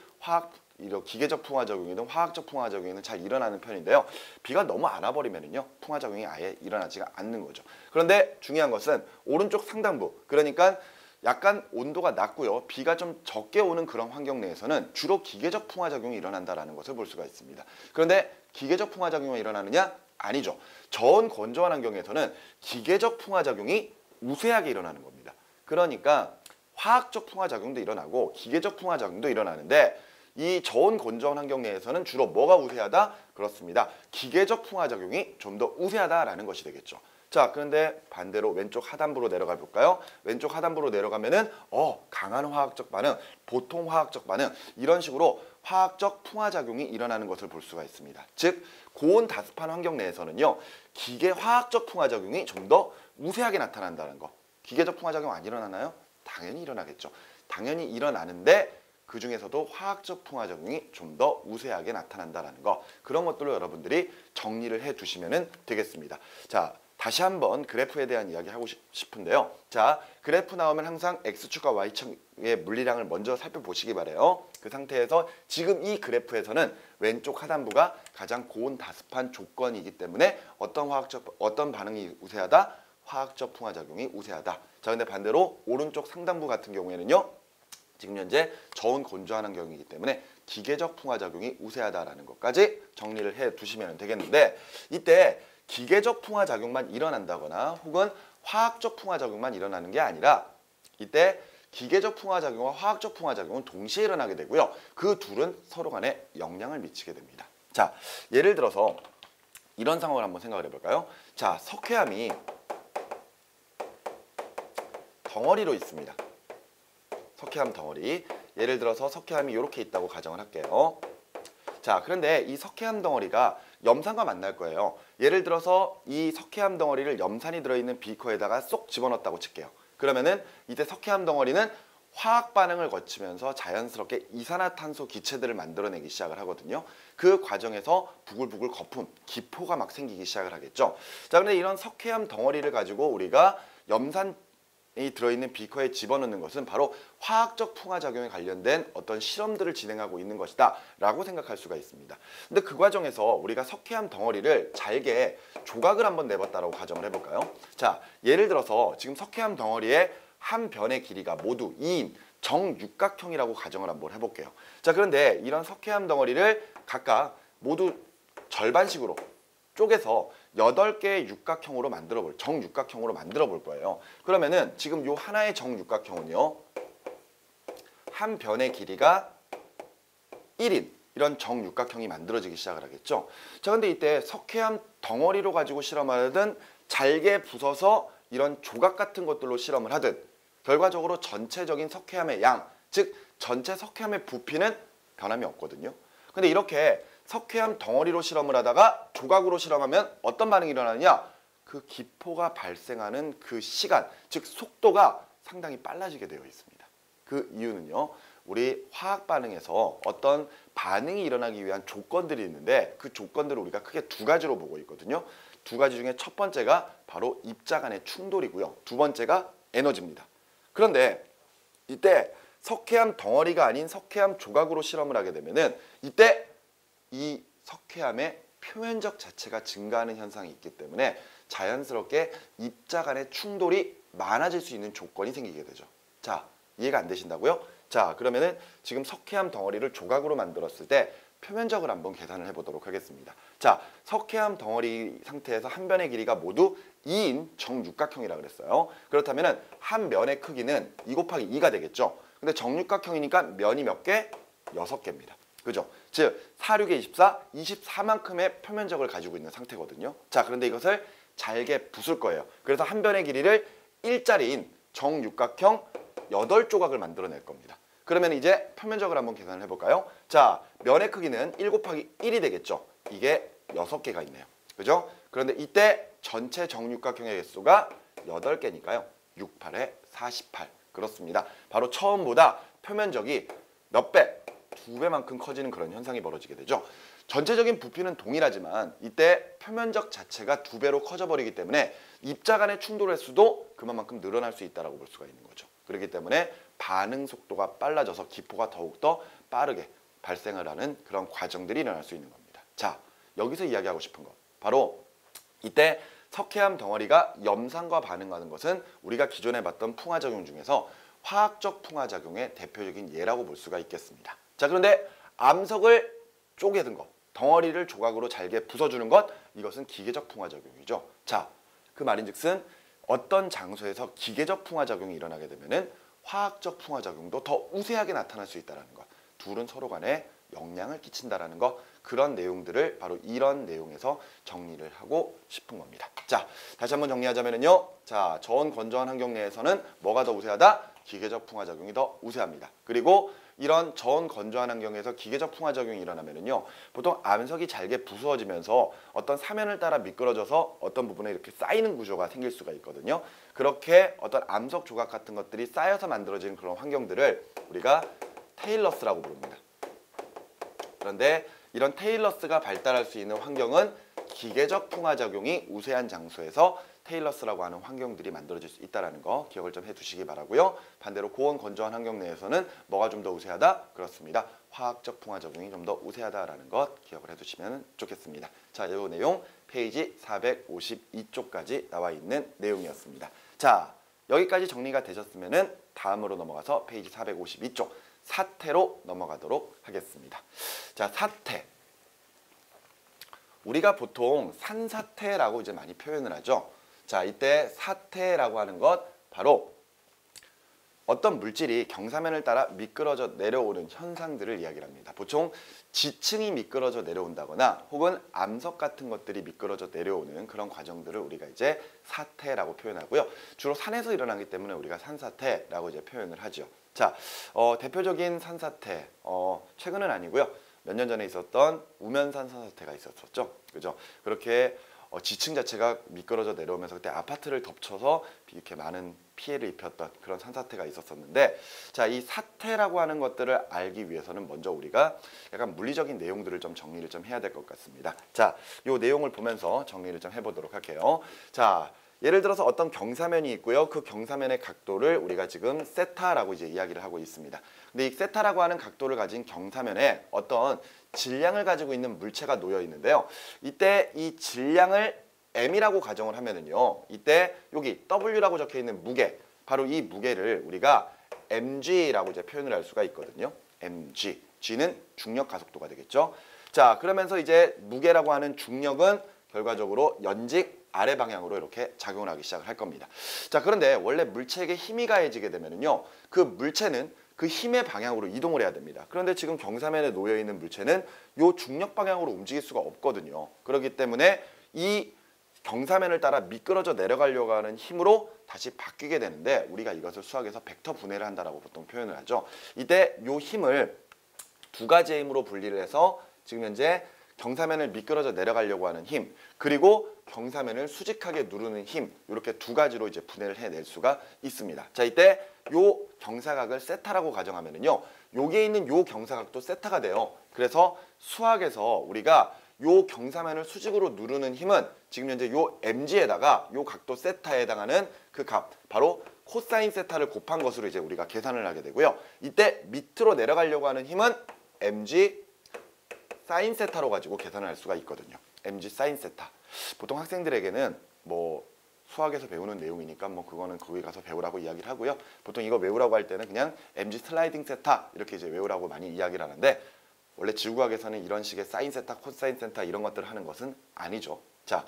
이런 기계적 풍화작용이든 화학적 풍화작용이든 잘 일어나는 편인데요. 비가 너무 안 와버리면요 풍화작용이 아예 일어나지가 않는 거죠. 그런데 중요한 것은 오른쪽 상단부, 그러니까 약간 온도가 낮고요. 비가 좀 적게 오는 그런 환경 내에서는 주로 기계적 풍화작용이 일어난다는 것을 볼 수가 있습니다. 그런데 기계적 풍화작용이 일어나느냐? 아니죠. 저온 건조한 환경에서는 기계적 풍화작용이 우세하게 일어나는 겁니다. 그러니까 화학적 풍화작용도 일어나고 기계적 풍화작용도 일어나는데 이 저온 건조한 환경 내에서는 주로 뭐가 우세하다? 그렇습니다. 기계적 풍화작용이 좀 더 우세하다라는 것이 되겠죠. 자, 그런데 반대로 왼쪽 하단부로 내려가 볼까요? 왼쪽 하단부로 내려가면은 강한 화학적 반응, 보통 화학적 반응, 이런 식으로 화학적 풍화작용이 일어나는 것을 볼 수가 있습니다. 즉 고온 다습한 환경 내에서는요 기계 화학적 풍화작용이 좀 더 우세하게 나타난다는 거. 기계적 풍화작용 안 일어나나요? 당연히 일어나겠죠. 당연히 일어나는데 그 중에서도 화학적 풍화작용이 좀 더 우세하게 나타난다는 거, 그런 것들로 여러분들이 정리를 해 두시면 되겠습니다. 자, 다시 한번 그래프에 대한 이야기 하고 싶은데요. 자, 그래프 나오면 항상 X축과 Y축의 물리량을 먼저 살펴보시기 바래요. 그 상태에서 지금 이 그래프에서는 왼쪽 하단부가 가장 고온 다습한 조건이기 때문에 어떤 반응이 우세하다? 화학적 풍화작용이 우세하다. 자, 근데 반대로 오른쪽 상단부 같은 경우에는요. 지금 현재 저온 건조한 환경이기 때문에 기계적 풍화작용이 우세하다라는 것까지 정리를 해 두시면 되겠는데 이때 기계적 풍화작용만 일어난다거나 혹은 화학적 풍화작용만 일어나는 게 아니라 이때 기계적 풍화작용과 화학적 풍화작용은 동시에 일어나게 되고요. 그 둘은 서로 간에 영향을 미치게 됩니다. 자, 예를 들어서 이런 상황을 한번 생각을 해볼까요? 자, 석회암이 덩어리로 있습니다. 석회암 덩어리. 예를 들어서 석회암이 이렇게 있다고 가정을 할게요. 자, 그런데 이 석회암 덩어리가 염산과 만날 거예요. 예를 들어서 이 석회암 덩어리를 염산이 들어있는 비커에다가 쏙 집어넣었다고 칠게요. 그러면은 이때 석회암 덩어리는 화학 반응을 거치면서 자연스럽게 이산화탄소 기체들을 만들어내기 시작을 하거든요. 그 과정에서 부글부글 거품, 기포가 막 생기기 시작을 하겠죠. 자, 근데 이런 석회암 덩어리를 가지고 우리가 염산 들어있는 비커에 집어넣는 것은 바로 화학적 풍화작용에 관련된 어떤 실험들을 진행하고 있는 것이다 라고 생각할 수가 있습니다. 근데 그 과정에서 우리가 석회암 덩어리를 잘게 조각을 한번 내봤다라고 가정을 해볼까요? 자, 예를 들어서 지금 석회암 덩어리의 한 변의 길이가 모두 2인 정육각형이라고 가정을 한번 해볼게요. 자, 그런데 이런 석회암 덩어리를 각각 모두 절반씩으로 쪼개서 8개의 육각형으로 정육각형으로 만들어 볼 거예요. 그러면은 지금 요 하나의 정육각형은요, 한 변의 길이가 1인 이런 정육각형이 만들어지기 시작을 하겠죠. 자, 근데 이때 석회암 덩어리로 가지고 실험하든 잘게 부숴서 이런 조각 같은 것들로 실험을 하든 결과적으로 전체적인 석회암의 양, 즉 전체 석회암의 부피는 변함이 없거든요. 근데 이렇게 석회암 덩어리로 실험을 하다가 조각으로 실험하면 어떤 반응이 일어나느냐? 그 기포가 발생하는 그 시간, 즉 속도가 상당히 빨라지게 되어 있습니다. 그 이유는요, 우리 화학 반응에서 어떤 반응이 일어나기 위한 조건들이 있는데 그 조건들을 우리가 크게 두 가지로 보고 있거든요. 두 가지 중에 첫 번째가 바로 입자 간의 충돌이고요. 두 번째가 에너지입니다. 그런데 이때 석회암 덩어리가 아닌 석회암 조각으로 실험을 하게 되면은 이때 이 석회암의 표면적 자체가 증가하는 현상이 있기 때문에 자연스럽게 입자 간의 충돌이 많아질 수 있는 조건이 생기게 되죠. 자, 이해가 안 되신다고요? 자, 그러면은 지금 석회암 덩어리를 조각으로 만들었을 때 표면적을 한번 계산을 해보도록 하겠습니다. 자, 석회암 덩어리 상태에서 한 변의 길이가 모두 2인 정육각형이라고 그랬어요. 그렇다면은 한 면의 크기는 2 곱하기 2가 되겠죠. 근데 정육각형이니까 면이 몇 개? 6개입니다. 그죠? 즉 4, 6에 24, 24만큼의 표면적을 가지고 있는 상태거든요. 자, 그런데 이것을 잘게 부술 거예요. 그래서 한 변의 길이를 1짜리인 정육각형 8조각을 만들어낼 겁니다. 그러면 이제 표면적을 한번 계산을 해볼까요? 자, 면의 크기는 1 곱하기 1이 되겠죠. 이게 6개가 있네요. 그죠? 그런데 이때 전체 정육각형의 개수가 8개니까요. 6, 8에 48. 그렇습니다. 바로 처음보다 표면적이 몇 배? 2배만큼 커지는 그런 현상이 벌어지게 되죠. 전체적인 부피는 동일하지만 이때 표면적 자체가 2배로 커져버리기 때문에 입자 간의 충돌 횟수도 그만큼 늘어날 수 있다고 볼 수가 있는 거죠. 그렇기 때문에 반응 속도가 빨라져서 기포가 더욱더 빠르게 발생을 하는 그런 과정들이 일어날 수 있는 겁니다. 자, 여기서 이야기하고 싶은 것, 바로 이때 석회암 덩어리가 염산과 반응하는 것은 우리가 기존에 봤던 풍화작용 중에서 화학적 풍화작용의 대표적인 예라고 볼 수가 있겠습니다. 자, 그런데 암석을 쪼개든 것, 덩어리를 조각으로 잘게 부숴주는 것, 이것은 기계적 풍화작용이죠. 자, 그 말인즉슨 어떤 장소에서 기계적 풍화작용이 일어나게 되면은 화학적 풍화작용도 더 우세하게 나타날 수 있다는 것, 둘은 서로 간에 영향을 끼친다라는 것, 그런 내용들을 바로 이런 내용에서 정리를 하고 싶은 겁니다. 자, 다시 한번 정리하자면요. 자, 저온 건조한 환경 내에서는 뭐가 더 우세하다? 기계적 풍화작용이 더 우세합니다. 그리고 이런 저온 건조한 환경에서 기계적 풍화작용이 일어나면요, 보통 암석이 잘게 부수어지면서 어떤 사면을 따라 미끄러져서 어떤 부분에 이렇게 쌓이는 구조가 생길 수가 있거든요. 그렇게 어떤 암석 조각 같은 것들이 쌓여서 만들어지는 그런 환경들을 우리가 테일러스라고 부릅니다. 그런데 이런 테일러스가 발달할 수 있는 환경은 기계적 풍화작용이 우세한 장소에서 테일러스라고 하는 환경들이 만들어질 수 있다는 거 기억을 좀 해두시기 바라고요. 반대로 고온 건조한 환경 내에서는 뭐가 좀 더 우세하다? 그렇습니다. 화학적 풍화작용이 좀 더 우세하다라는 것 기억을 해두시면 좋겠습니다. 자, 이 내용 페이지 452쪽까지 나와 있는 내용이었습니다. 자, 여기까지 정리가 되셨으면 다음으로 넘어가서 페이지 452쪽 사태로 넘어가도록 하겠습니다. 자, 사태. 우리가 보통 산사태라고 이제 많이 표현을 하죠. 자, 이때 사태라고 하는 것, 바로 어떤 물질이 경사면을 따라 미끄러져 내려오는 현상들을 이야기를 합니다. 보통 지층이 미끄러져 내려온다거나 혹은 암석 같은 것들이 미끄러져 내려오는 그런 과정들을 우리가 이제 사태라고 표현하고요. 주로 산에서 일어나기 때문에 우리가 산사태라고 이제 표현을 하죠. 자, 대표적인 산사태, 최근은 아니고요. 몇 년 전에 있었던 우면산 산사태가 있었죠. 그죠? 그렇게 지층 자체가 미끄러져 내려오면서 그때 아파트를 덮쳐서 이렇게 많은 피해를 입혔던 그런 산사태가 있었었는데, 자, 이 사태라고 하는 것들을 알기 위해서는 먼저 우리가 약간 물리적인 내용들을 좀 정리를 좀 해야 될 것 같습니다. 자, 이 내용을 보면서 정리를 좀 해보도록 할게요. 자, 예를 들어서 어떤 경사면이 있고요. 그 경사면의 각도를 우리가 지금 세타라고 이제 이야기를 하고 있습니다. 근데 이 세타라고 하는 각도를 가진 경사면에 어떤 질량을 가지고 있는 물체가 놓여 있는데요. 이때 이 질량을 m이라고 가정을 하면은요. 이때 여기 W라고 적혀 있는 무게, 바로 이 무게를 우리가 mg라고 이제 표현을 할 수가 있거든요. mg. g는 중력 가속도가 되겠죠. 자, 그러면서 이제 무게라고 하는 중력은 결과적으로 연직 아래 방향으로 이렇게 작용을 하기 시작을 할 겁니다. 자, 그런데 원래 물체에게 힘이 가해지게 되면은요. 그 물체는 그 힘의 방향으로 이동을 해야 됩니다. 그런데 지금 경사면에 놓여 있는 물체는 요 중력 방향으로 움직일 수가 없거든요. 그렇기 때문에 이 경사면을 따라 미끄러져 내려가려고 하는 힘으로 다시 바뀌게 되는데 우리가 이것을 수학에서 벡터 분해를 한다라고 보통 표현을 하죠. 이때 요 힘을 두 가지의 힘으로 분리를 해서 지금 현재 경사면을 미끄러져 내려가려고 하는 힘, 그리고 경사면을 수직하게 누르는 힘, 이렇게 두 가지로 이제 분해를 해낼 수가 있습니다. 자, 이때 요 경사각을 세타라고 가정하면은요, 여기에 있는 요 경사각도 세타가 돼요. 그래서 수학에서 우리가 요 경사면을 수직으로 누르는 힘은 지금 현재 요 mg에다가 요 각도 세타에 해당하는 그 값, 바로 코사인 세타를 곱한 것으로 이제 우리가 계산을 하게 되고요. 이때 밑으로 내려가려고 하는 힘은 mg 사인 세타로 가지고 계산을 할 수가 있거든요. mg 사인 세타. 보통 학생들에게는 뭐 수학에서 배우는 내용이니까 뭐 그거는 거기 가서 배우라고 이야기를 하고요. 보통 이거 외우라고 할 때는 그냥 mg 슬라이딩 세타 이렇게 이제 외우라고 많이 이야기를 하는데, 원래 지구과학에서는 이런 식의 사인 세타, 코사인 세타 이런 것들을 하는 것은 아니죠. 자,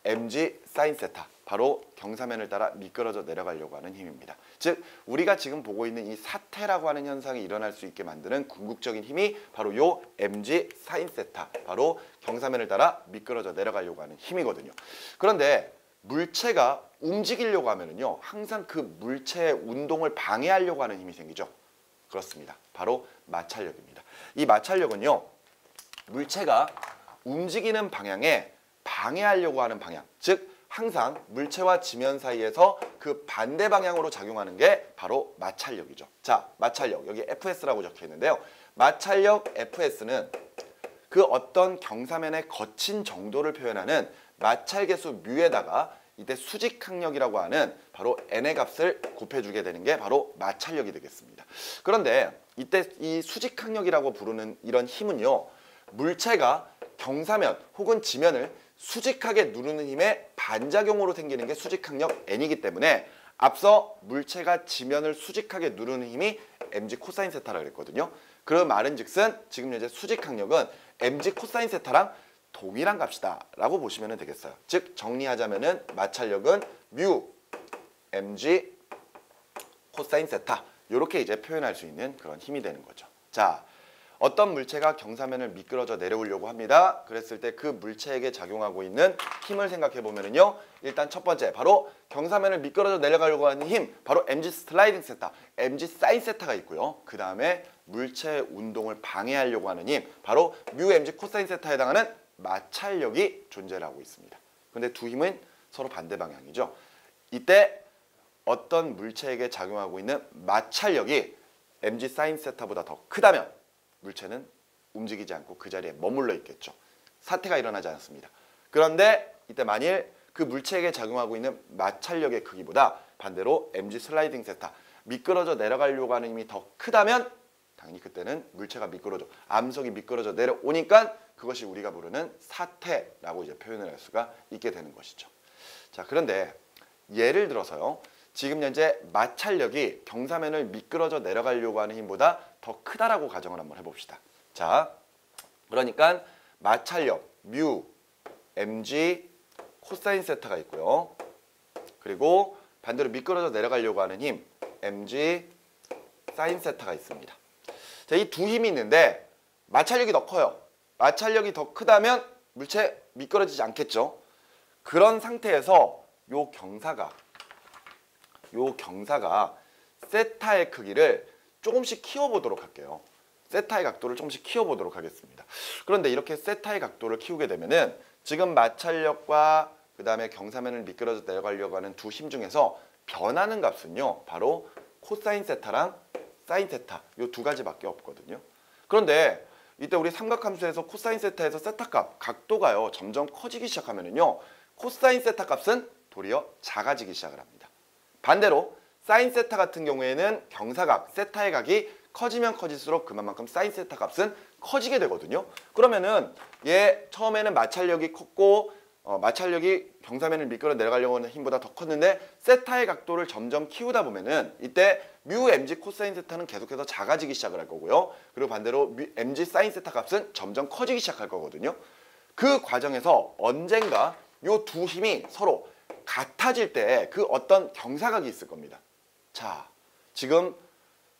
mg 사인 세타, 바로 경사면을 따라 미끄러져 내려가려고 하는 힘입니다. 즉 우리가 지금 보고 있는 이 사태라고 하는 현상이 일어날 수 있게 만드는 궁극적인 힘이 바로 요 mg 사인 세타, 바로 경사면을 따라 미끄러져 내려가려고 하는 힘이거든요. 그런데 물체가 움직이려고 하면은요, 항상 그 물체의 운동을 방해하려고 하는 힘이 생기죠. 그렇습니다. 바로 마찰력입니다. 이 마찰력은요, 물체가 움직이는 방향에 방해하려고 하는 방향, 즉 항상 물체와 지면 사이에서 그 반대 방향으로 작용하는 게 바로 마찰력이죠. 자, 마찰력, 여기 FS라고 적혀 있는데요. 마찰력 FS는 그 어떤 경사면의 거친 정도를 표현하는 마찰계수 뮤에다가 이때 수직항력이라고 하는 바로 n의 값을 곱해주게 되는 게 바로 마찰력이 되겠습니다. 그런데 이때 이 수직항력이라고 부르는 이런 힘은요, 물체가 경사면 혹은 지면을 수직하게 누르는 힘의 반작용으로 생기는 게 수직항력 n이기 때문에 앞서 물체가 지면을 수직하게 누르는 힘이 mg 코사인 세타라고 그랬거든요. 그 말은즉슨 지금 현재 수직항력은 mg 코사인 세타랑 동일한 값이다 라고 보시면 되겠어요. 즉 정리하자면은 마찰력은 뮤 mg 코사인 세타, 이렇게 이제 표현할 수 있는 그런 힘이 되는 거죠. 자, 어떤 물체가 경사면을 미끄러져 내려오려고 합니다. 그랬을 때 그 물체에게 작용하고 있는 힘을 생각해 보면은요, 일단 첫 번째 바로 경사면을 미끄러져 내려가려고 하는 힘, 바로 mg 슬라이딩 세타, mg 사인 세타가 있고요. 그 다음에 물체의 운동을 방해하려고 하는 힘, 바로 뮤 mg 코사인 세타에 해당하는 마찰력이 존재를 하고 있습니다. 근데 두 힘은 서로 반대 방향이죠. 이때 어떤 물체에게 작용하고 있는 마찰력이 mg 사인 세타보다 더 크다면 물체는 움직이지 않고 그 자리에 머물러 있겠죠. 사태가 일어나지 않습니다. 그런데 이때 만일 그 물체에게 작용하고 있는 마찰력의 크기보다 반대로 mg 슬라이딩 세타, 미끄러져 내려가려고 하는 힘이 더 크다면 당연히 그때는 물체가 암석이 미끄러져 내려오니까 그것이 우리가 부르는 사태라고 이제 표현을 할 수가 있게 되는 것이죠. 자, 그런데 예를 들어서요, 지금 현재 마찰력이 경사면을 미끄러져 내려가려고 하는 힘보다 더 크다라고 가정을 한번 해봅시다. 자, 그러니까 마찰력 뮤 mg 코사인 세타가 있고요. 그리고 반대로 미끄러져 내려가려고 하는 힘 mg 사인 세타가 있습니다. 자, 이 두 힘이 있는데 마찰력이 더 커요. 마찰력이 더 크다면 물체 미끄러지지 않겠죠. 그런 상태에서 요 경사가 세타의 크기를 조금씩 키워보도록 할게요. 세타의 각도를 조금씩 키워보도록 하겠습니다. 그런데 이렇게 세타의 각도를 키우게 되면은 지금 마찰력과 그 다음에 경사면을 미끄러져 내려가려고 하는 두 힘 중에서 변하는 값은요, 바로 코사인 세타랑 사인 세타, 요 두 가지밖에 없거든요. 그런데 이때 우리 삼각함수에서 코사인 세타에서 세타 값, 각도가요 점점 커지기 시작하면은요, 코사인 세타 값은 도리어 작아지기 시작을 합니다. 반대로 사인 세타 같은 경우에는 경사각, 세타의 각이 커지면 커질수록 그만큼 사인 세타 값은 커지게 되거든요. 그러면은 얘 처음에는 마찰력이 컸고 마찰력이 경사면을 미끄러 내려가려고 하는 힘보다 더 컸는데 세타의 각도를 점점 키우다 보면은 이때 뮤 mg 코사인 세타는 계속해서 작아지기 시작을 할 거고요. 그리고 반대로 mg 사인 세타 값은 점점 커지기 시작할 거거든요. 그 과정에서 언젠가 요 두 힘이 서로 같아질 때 그 어떤 경사각이 있을 겁니다. 자, 지금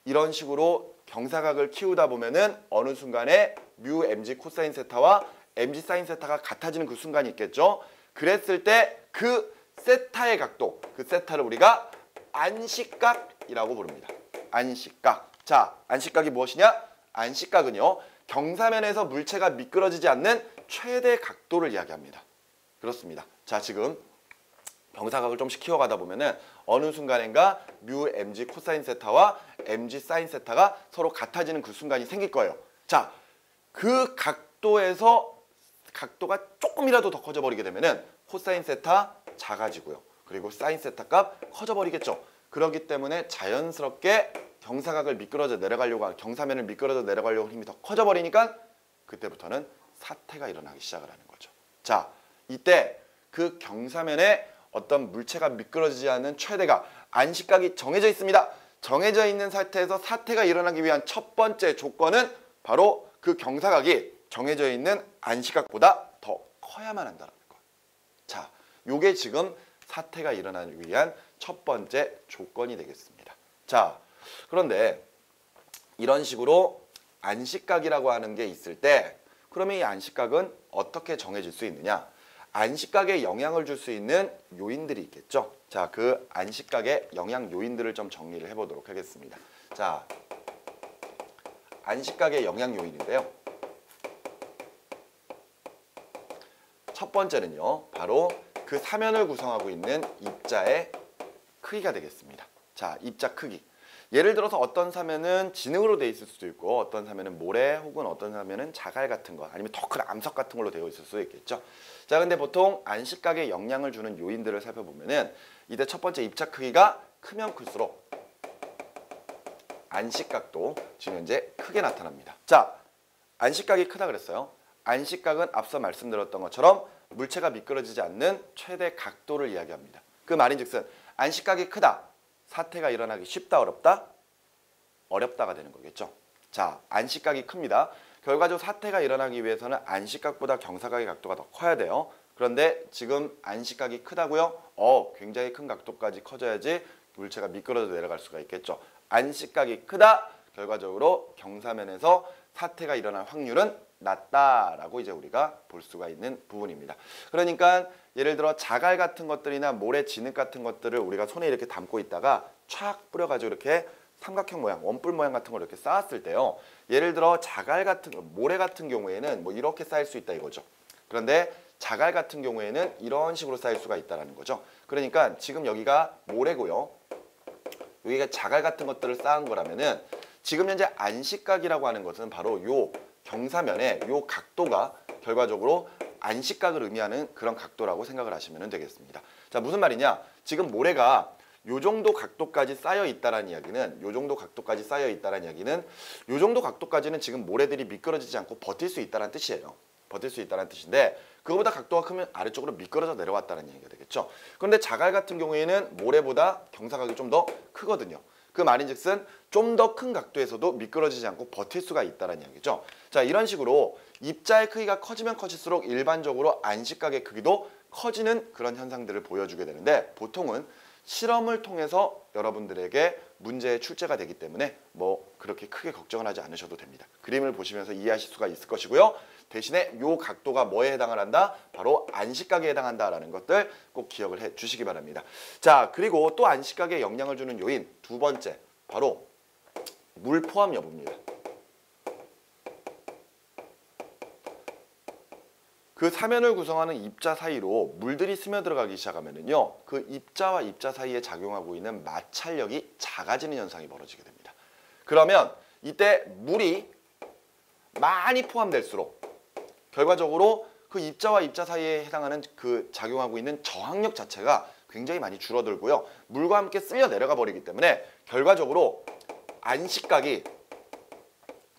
이런 식으로 경사각을 키우다 보면은 어느 순간에 뮤 mg 코사인 세타와 mg 사인 세타가 같아지는 그 순간이 있겠죠. 그랬을 때 그 세타의 각도, 그 세타를 우리가 안식각이라고 부릅니다. 안식각. 자, 안식각이 무엇이냐? 안식각은요, 경사면에서 물체가 미끄러지지 않는 최대 각도를 이야기합니다. 그렇습니다. 자, 지금 경사각을 좀씩 키워가다 보면은 어느 순간인가 뮤 mg 코사인 세타와 mg 사인 세타가 서로 같아지는 그 순간이 생길 거예요. 자, 그 각도에서 각도가 조금이라도 더 커져버리게 되면은 코사인 세타 작아지고요. 그리고 사인 세타 값 커져버리겠죠. 그렇기 때문에 자연스럽게 경사각을 미끄러져 내려가려고 경사면을 미끄러져 내려가려고 하는 힘이 더 커져버리니까 그때부터는 사태가 일어나기 시작을 하는 거죠. 자, 이때 그 경사면에 어떤 물체가 미끄러지지 않는 최대각, 안식각이 정해져 있습니다. 정해져 있는 상태에서 사태가 일어나기 위한 첫 번째 조건은 바로 그 경사각이 정해져 있는 안식각보다 더 커야만 한다는 거. 자, 요게 지금 사태가 일어나기 위한 첫 번째 조건이 되겠습니다. 자, 그런데 이런 식으로 안식각이라고 하는 게 있을 때 그러면 이 안식각은 어떻게 정해질 수 있느냐? 안식각에 영향을 줄 수 있는 요인들이 있겠죠. 자, 그 안식각의 영향 요인들을 좀 정리를 해보도록 하겠습니다. 자, 안식각의 영향 요인인데요. 첫 번째는요, 바로 그 사면을 구성하고 있는 입자의 크기가 되겠습니다. 자, 입자 크기. 예를 들어서 어떤 사면은 진흙으로 되어 있을 수도 있고 어떤 사면은 모래 혹은 어떤 사면은 자갈 같은 거 아니면 더 큰 암석 같은 걸로 되어 있을 수도 있겠죠. 자, 근데 보통 안식각에 영향을 주는 요인들을 살펴보면은 이때 첫 번째 입자 크기가 크면 클수록 안식각도 지금 현재 크게 나타납니다. 자, 안식각이 크다 그랬어요. 안식각은 앞서 말씀드렸던 것처럼 물체가 미끄러지지 않는 최대 각도를 이야기합니다. 그 말인즉슨 안식각이 크다. 사태가 일어나기 쉽다, 어렵다? 어렵다가 되는 거겠죠. 자, 안식각이 큽니다. 결과적으로 사태가 일어나기 위해서는 안식각보다 경사각의 각도가 더 커야 돼요. 그런데 지금 안식각이 크다고요? 굉장히 큰 각도까지 커져야지 물체가 미끄러져 내려갈 수가 있겠죠. 안식각이 크다. 결과적으로 경사면에서 사태가 일어날 확률은 낮다라고 이제 우리가 볼 수가 있는 부분입니다. 그러니까 예를 들어 자갈 같은 것들이나 모래, 진흙 같은 것들을 우리가 손에 이렇게 담고 있다가 촥 뿌려가지고 이렇게 삼각형 모양, 원뿔 모양 같은 걸 이렇게 쌓았을 때요. 예를 들어 자갈 같은 모래 같은 경우에는 뭐 이렇게 쌓일 수 있다 이거죠. 그런데 자갈 같은 경우에는 이런 식으로 쌓일 수가 있다는 거죠. 그러니까 지금 여기가 모래고요. 여기가 자갈 같은 것들을 쌓은 거라면은 지금 현재 안식각이라고 하는 것은 바로 요 경사면의 요 각도가 결과적으로 안식각을 의미하는 그런 각도라고 생각을 하시면 되겠습니다. 자, 무슨 말이냐? 지금 모래가 요 정도 각도까지 쌓여 있다라는 이야기는 요 정도 각도까지 쌓여 있다라는 이야기는 요 정도 각도까지는 지금 모래들이 미끄러지지 않고 버틸 수 있다는 뜻이에요. 버틸 수 있다는 뜻인데 그거보다 각도가 크면 아래쪽으로 미끄러져 내려왔다는 얘기가 되겠죠. 그런데 자갈 같은 경우에는 모래보다 경사각이 좀 더 크거든요. 그 말인즉슨 좀 더 큰 각도에서도 미끄러지지 않고 버틸 수가 있다는 이야기죠. 자, 이런 식으로 입자의 크기가 커지면 커질수록 일반적으로 안식각의 크기도 커지는 그런 현상들을 보여주게 되는데 보통은 실험을 통해서 여러분들에게 문제의 출제가 되기 때문에 뭐 그렇게 크게 걱정을 하지 않으셔도 됩니다. 그림을 보시면서 이해하실 수가 있을 것이고요. 대신에 이 각도가 뭐에 해당을 한다? 바로 안식각에 해당한다라는 것들 꼭 기억을 해 주시기 바랍니다. 자, 그리고 또 안식각에 영향을 주는 요인 두 번째, 바로 물 포함 여부입니다. 그 사면을 구성하는 입자 사이로 물들이 스며들어가기 시작하면요, 그 입자와 입자 사이에 작용하고 있는 마찰력이 작아지는 현상이 벌어지게 됩니다. 그러면 이때 물이 많이 포함될수록 결과적으로 그 입자와 입자 사이에 해당하는 그 작용하고 있는 저항력 자체가 굉장히 많이 줄어들고요. 물과 함께 쓸려 내려가 버리기 때문에 결과적으로 안식각이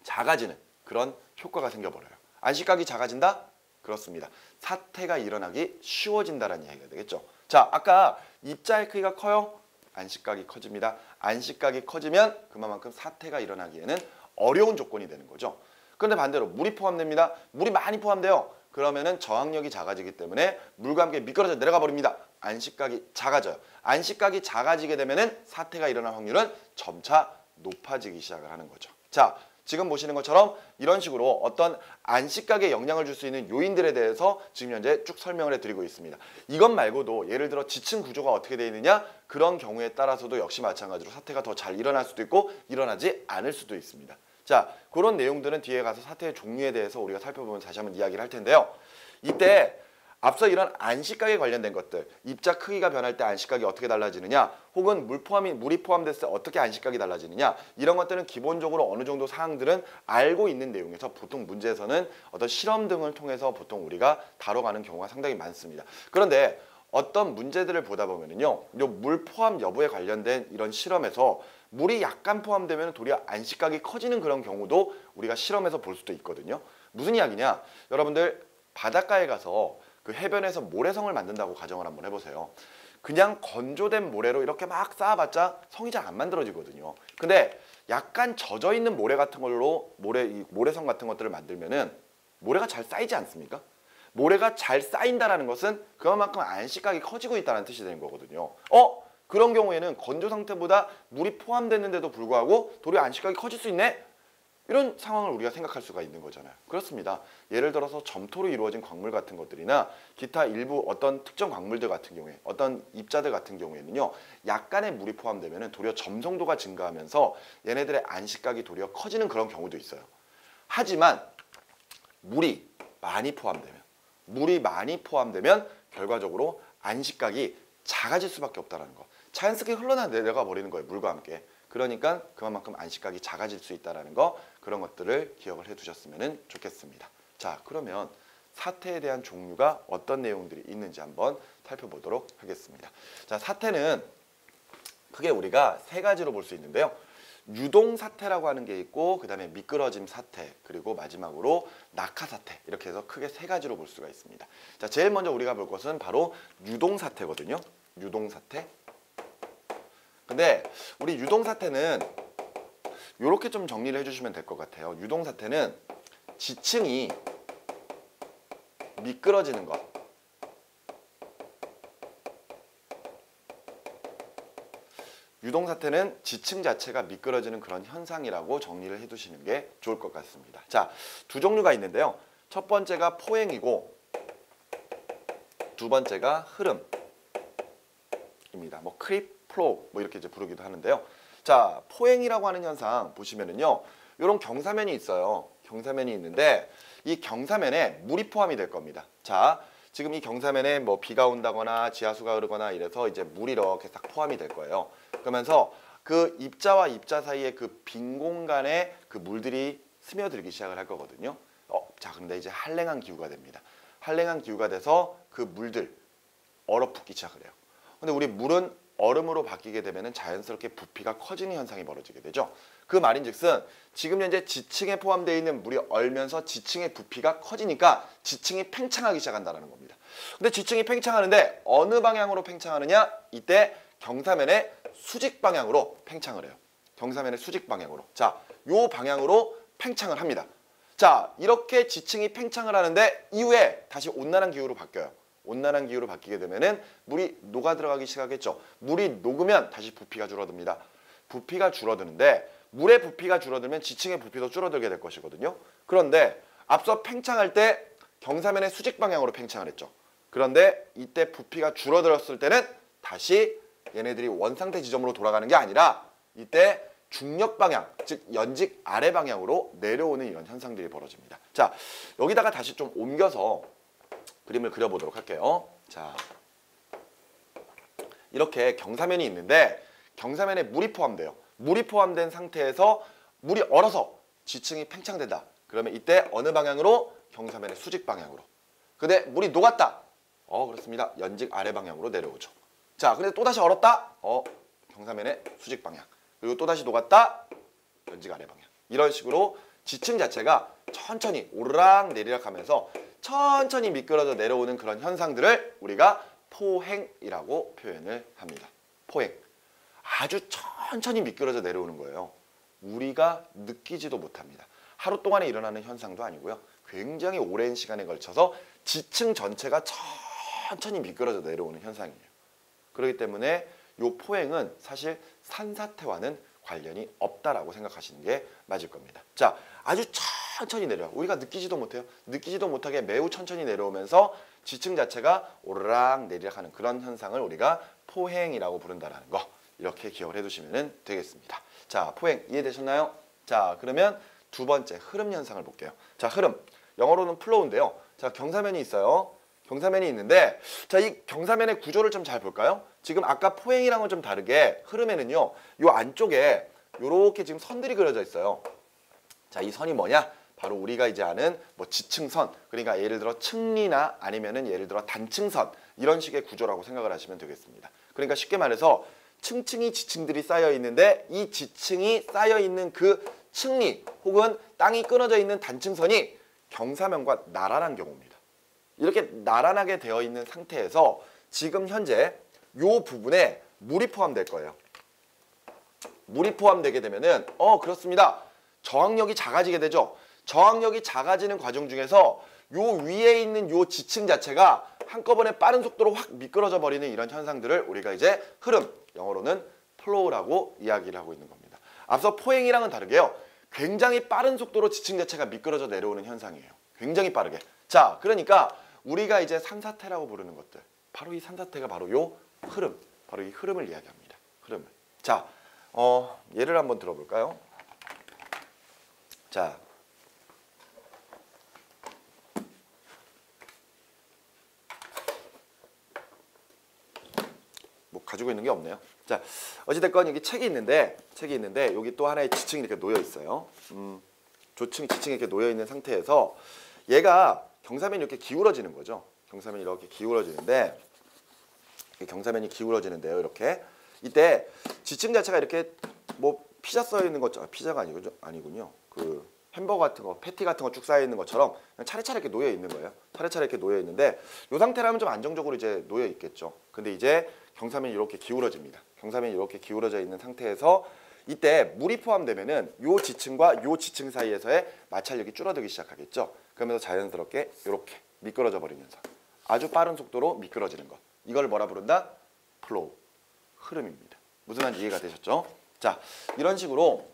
작아지는 그런 효과가 생겨버려요. 안식각이 작아진다? 그렇습니다. 사태가 일어나기 쉬워진다는 이야기가 되겠죠. 자, 아까 입자의 크기가 커요? 안식각이 커집니다. 안식각이 커지면 그만큼 사태가 일어나기에는 어려운 조건이 되는 거죠. 그런데 반대로 물이 포함됩니다. 물이 많이 포함돼요. 그러면은 저항력이 작아지기 때문에 물과 함께 미끄러져 내려가 버립니다. 안식각이 작아져요. 안식각이 작아지게 되면은 사태가 일어날 확률은 점차 높아지기 시작을 하는 거죠. 자, 지금 보시는 것처럼 이런 식으로 어떤 안식각에 영향을 줄 수 있는 요인들에 대해서 지금 현재 쭉 설명을 해드리고 있습니다. 이것 말고도 예를 들어 지층 구조가 어떻게 되어 있느냐, 그런 경우에 따라서도 역시 마찬가지로 사태가 더 잘 일어날 수도 있고 일어나지 않을 수도 있습니다. 자, 그런 내용들은 뒤에 가서 사태의 종류에 대해서 우리가 살펴보면 다시 한번 이야기를 할 텐데요. 이때 앞서 이런 안식각에 관련된 것들, 입자 크기가 변할 때 안식각이 어떻게 달라지느냐, 혹은 물이 포함됐을 때 어떻게 안식각이 달라지느냐, 이런 것들은 기본적으로 어느 정도 사항들은 알고 있는 내용에서 보통 문제에서는 어떤 실험 등을 통해서 보통 우리가 다뤄가는 경우가 상당히 많습니다. 그런데 어떤 문제들을 보다 보면은요, 물 포함 여부에 관련된 이런 실험에서 물이 약간 포함되면 도리어 안식각이 커지는 그런 경우도 우리가 실험에서 볼 수도 있거든요. 무슨 이야기냐? 여러분들 바닷가에 가서 그 해변에서 모래성을 만든다고 가정을 한번 해보세요. 그냥 건조된 모래로 이렇게 막 쌓아봤자 성이 잘 안 만들어지거든요. 근데 약간 젖어있는 모래 같은 걸로 모래성 같은 것들을 만들면은 모래가 잘 쌓이지 않습니까? 모래가 잘 쌓인다는 것은 그만큼 안식각이 커지고 있다는 뜻이 되는 거거든요. 그런 경우에는 건조 상태보다 물이 포함됐는데도 불구하고 도리어 안식각이 커질 수 있네? 이런 상황을 우리가 생각할 수가 있는 거잖아요. 그렇습니다. 예를 들어서 점토로 이루어진 광물 같은 것들이나 기타 일부 어떤 특정 광물들 같은 경우에, 어떤 입자들 같은 경우에는요, 약간의 물이 포함되면 도리어 점성도가 증가하면서 얘네들의 안식각이 도리어 커지는 그런 경우도 있어요. 하지만 물이 많이 포함되면 결과적으로 안식각이 작아질 수밖에 없다는 거. 자연스럽게 흘러내려가 버리는 거예요. 물과 함께. 그러니까 그만큼 안식각이 작아질 수 있다는 거, 그런 것들을 기억을 해두셨으면 좋겠습니다. 자, 그러면 사태에 대한 종류가 어떤 내용들이 있는지 한번 살펴보도록 하겠습니다. 자, 사태는 크게 우리가 세 가지로 볼 수 있는데요. 유동사태라고 하는 게 있고, 그 다음에 미끄러짐 사태, 그리고 마지막으로 낙하사태, 이렇게 해서 크게 세 가지로 볼 수가 있습니다. 자, 제일 먼저 우리가 볼 것은 바로 유동사태거든요. 유동사태. 근데 우리 유동사태는 이렇게 좀 정리를 해주시면 될 것 같아요. 유동사태는 지층이 미끄러지는 것, 유동사태는 지층 자체가 미끄러지는 그런 현상이라고 정리를 해두시는 게 좋을 것 같습니다. 자, 두 종류가 있는데요. 첫 번째가 포행이고 두 번째가 흐름입니다. 뭐 크립, 플로우 뭐 이렇게 이제 부르기도 하는데요. 자, 포행이라고 하는 현상 보시면은요, 이런 경사면이 있어요. 경사면이 있는데 이 경사면에 물이 포함이 될 겁니다. 자, 지금 이 경사면에 뭐 비가 온다거나 지하수가 흐르거나 이래서 이제 물이 이렇게 싹 포함이 될 거예요. 그러면서 그 입자와 입자 사이에 그 빈 공간에 그 물들이 스며들기 시작을 할 거거든요. 자, 그런데 이제 한랭한 기후가 됩니다. 한랭한 기후가 돼서 그 물들 얼어붙기 시작을 해요. 근데 우리 물은 얼음으로 바뀌게 되면 자연스럽게 부피가 커지는 현상이 벌어지게 되죠. 그 말인즉슨 지금 현재 지층에 포함되어 있는 물이 얼면서 지층의 부피가 커지니까 지층이 팽창하기 시작한다는 겁니다. 근데 지층이 팽창하는데 어느 방향으로 팽창하느냐? 이때 경사면의 수직 방향으로 팽창을 해요. 경사면의 수직 방향으로. 자, 요 방향으로 팽창을 합니다. 자, 이렇게 지층이 팽창을 하는데 이후에 다시 온난한 기후로 바뀌어요. 온난한 기후로 바뀌게 되면은 물이 녹아 들어가기 시작하겠죠. 물이 녹으면 다시 부피가 줄어듭니다. 부피가 줄어드는데 물의 부피가 줄어들면 지층의 부피도 줄어들게 될 것이거든요. 그런데 앞서 팽창할 때 경사면의 수직 방향으로 팽창을 했죠. 그런데 이때 부피가 줄어들었을 때는 다시 얘네들이 원상태 지점으로 돌아가는 게 아니라 이때 중력 방향, 즉 연직 아래 방향으로 내려오는 이런 현상들이 벌어집니다. 자, 여기다가 다시 좀 옮겨서 그림을 그려보도록 할게요. 자, 이렇게 경사면이 있는데 경사면에 물이 포함돼요. 물이 포함된 상태에서 물이 얼어서 지층이 팽창된다. 그러면 이때 어느 방향으로? 경사면의 수직 방향으로. 근데 물이 녹았다. 그렇습니다. 연직 아래 방향으로 내려오죠. 자, 근데 또다시 얼었다? 경사면의 수직 방향. 그리고 또다시 녹았다? 연직 아래 방향. 이런 식으로 지층 자체가 천천히 오르락 내리락 하면서 천천히 미끄러져 내려오는 그런 현상들을 우리가 포행이라고 표현을 합니다. 포행. 아주 천천히 미끄러져 내려오는 거예요. 우리가 느끼지도 못합니다. 하루 동안에 일어나는 현상도 아니고요. 굉장히 오랜 시간에 걸쳐서 지층 전체가 천천히 미끄러져 내려오는 현상이에요. 그렇기 때문에 이 포행은 사실 산사태와는 관련이 없다라고 생각하시는 게 맞을 겁니다. 자, 아주 천천히 내려요. 우리가 느끼지도 못해요. 느끼지도 못하게 매우 천천히 내려오면서 지층 자체가 오르락 내리락 하는 그런 현상을 우리가 포행이라고 부른다는 거 이렇게 기억을 해두시면 되겠습니다. 자, 포행 이해되셨나요? 자, 그러면 두 번째 흐름 현상을 볼게요. 자, 흐름. 영어로는 플로우인데요. 자, 경사면이 있어요. 경사면이 있는데 자, 이 경사면의 구조를 좀 잘 볼까요? 지금 아까 포행이랑은 좀 다르게 흐름에는요. 요 안쪽에 요렇게 지금 선들이 그려져 있어요. 자, 이 선이 뭐냐? 바로 우리가 이제 아는 뭐 지층선, 그러니까 예를 들어 층리나 아니면은 예를 들어 단층선 이런 식의 구조라고 생각을 하시면 되겠습니다. 그러니까 쉽게 말해서 층층이 지층들이 쌓여 있는데 이 지층이 쌓여 있는 그 층리 혹은 땅이 끊어져 있는 단층선이 경사면과 나란한 경우입니다. 이렇게 나란하게 되어 있는 상태에서 지금 현재 이 부분에 물이 포함될 거예요. 물이 포함되게 되면은 그렇습니다. 저항력이 작아지게 되죠. 저항력이 작아지는 과정 중에서 요 위에 있는 요 지층 자체가 한꺼번에 빠른 속도로 확 미끄러져 버리는 이런 현상들을 우리가 이제 흐름, 영어로는 플로우라고 이야기를 하고 있는 겁니다. 앞서 포행이랑은 다르게요. 굉장히 빠른 속도로 지층 자체가 미끄러져 내려오는 현상이에요. 굉장히 빠르게. 자, 그러니까 우리가 이제 산사태라고 부르는 것들, 바로 이 산사태가 바로 요 흐름, 바로 이 흐름을 이야기합니다. 흐름을. 자, 예를 한번 들어볼까요? 자, 뭐 가지고 있는 게 없네요. 자, 어찌됐건 여기 책이 있는데 여기 또 하나의 지층이 이렇게 놓여 있어요. 지층이 이렇게 놓여 있는 상태에서 얘가 경사면이 이렇게 기울어지는 거죠. 경사면이 이렇게 기울어지는데 경사면이 기울어지는데요. 이렇게 이때 지층 자체가 이렇게 뭐 피자 써 있는 것처럼 피자가 아니군요. 그 햄버거 같은 거, 패티 같은 거 쭉 쌓여 있는 것처럼 그냥 차례차례 이렇게 놓여 있는 거예요. 차례차례 이렇게 놓여 있는데 이 상태라면 좀 안정적으로 이제 놓여 있겠죠. 근데 이제 경사면이 이렇게 기울어집니다. 경사면이 이렇게 기울어져 있는 상태에서 이때 물이 포함되면은 요 지층과 요 지층 사이에서의 마찰력이 줄어들기 시작하겠죠. 그러면서 자연스럽게 이렇게 미끄러져 버리는 현상. 아주 빠른 속도로 미끄러지는 것. 이걸 뭐라 부른다? 플로우. 흐름입니다. 무슨 말인지 이해가 되셨죠? 자, 이런 식으로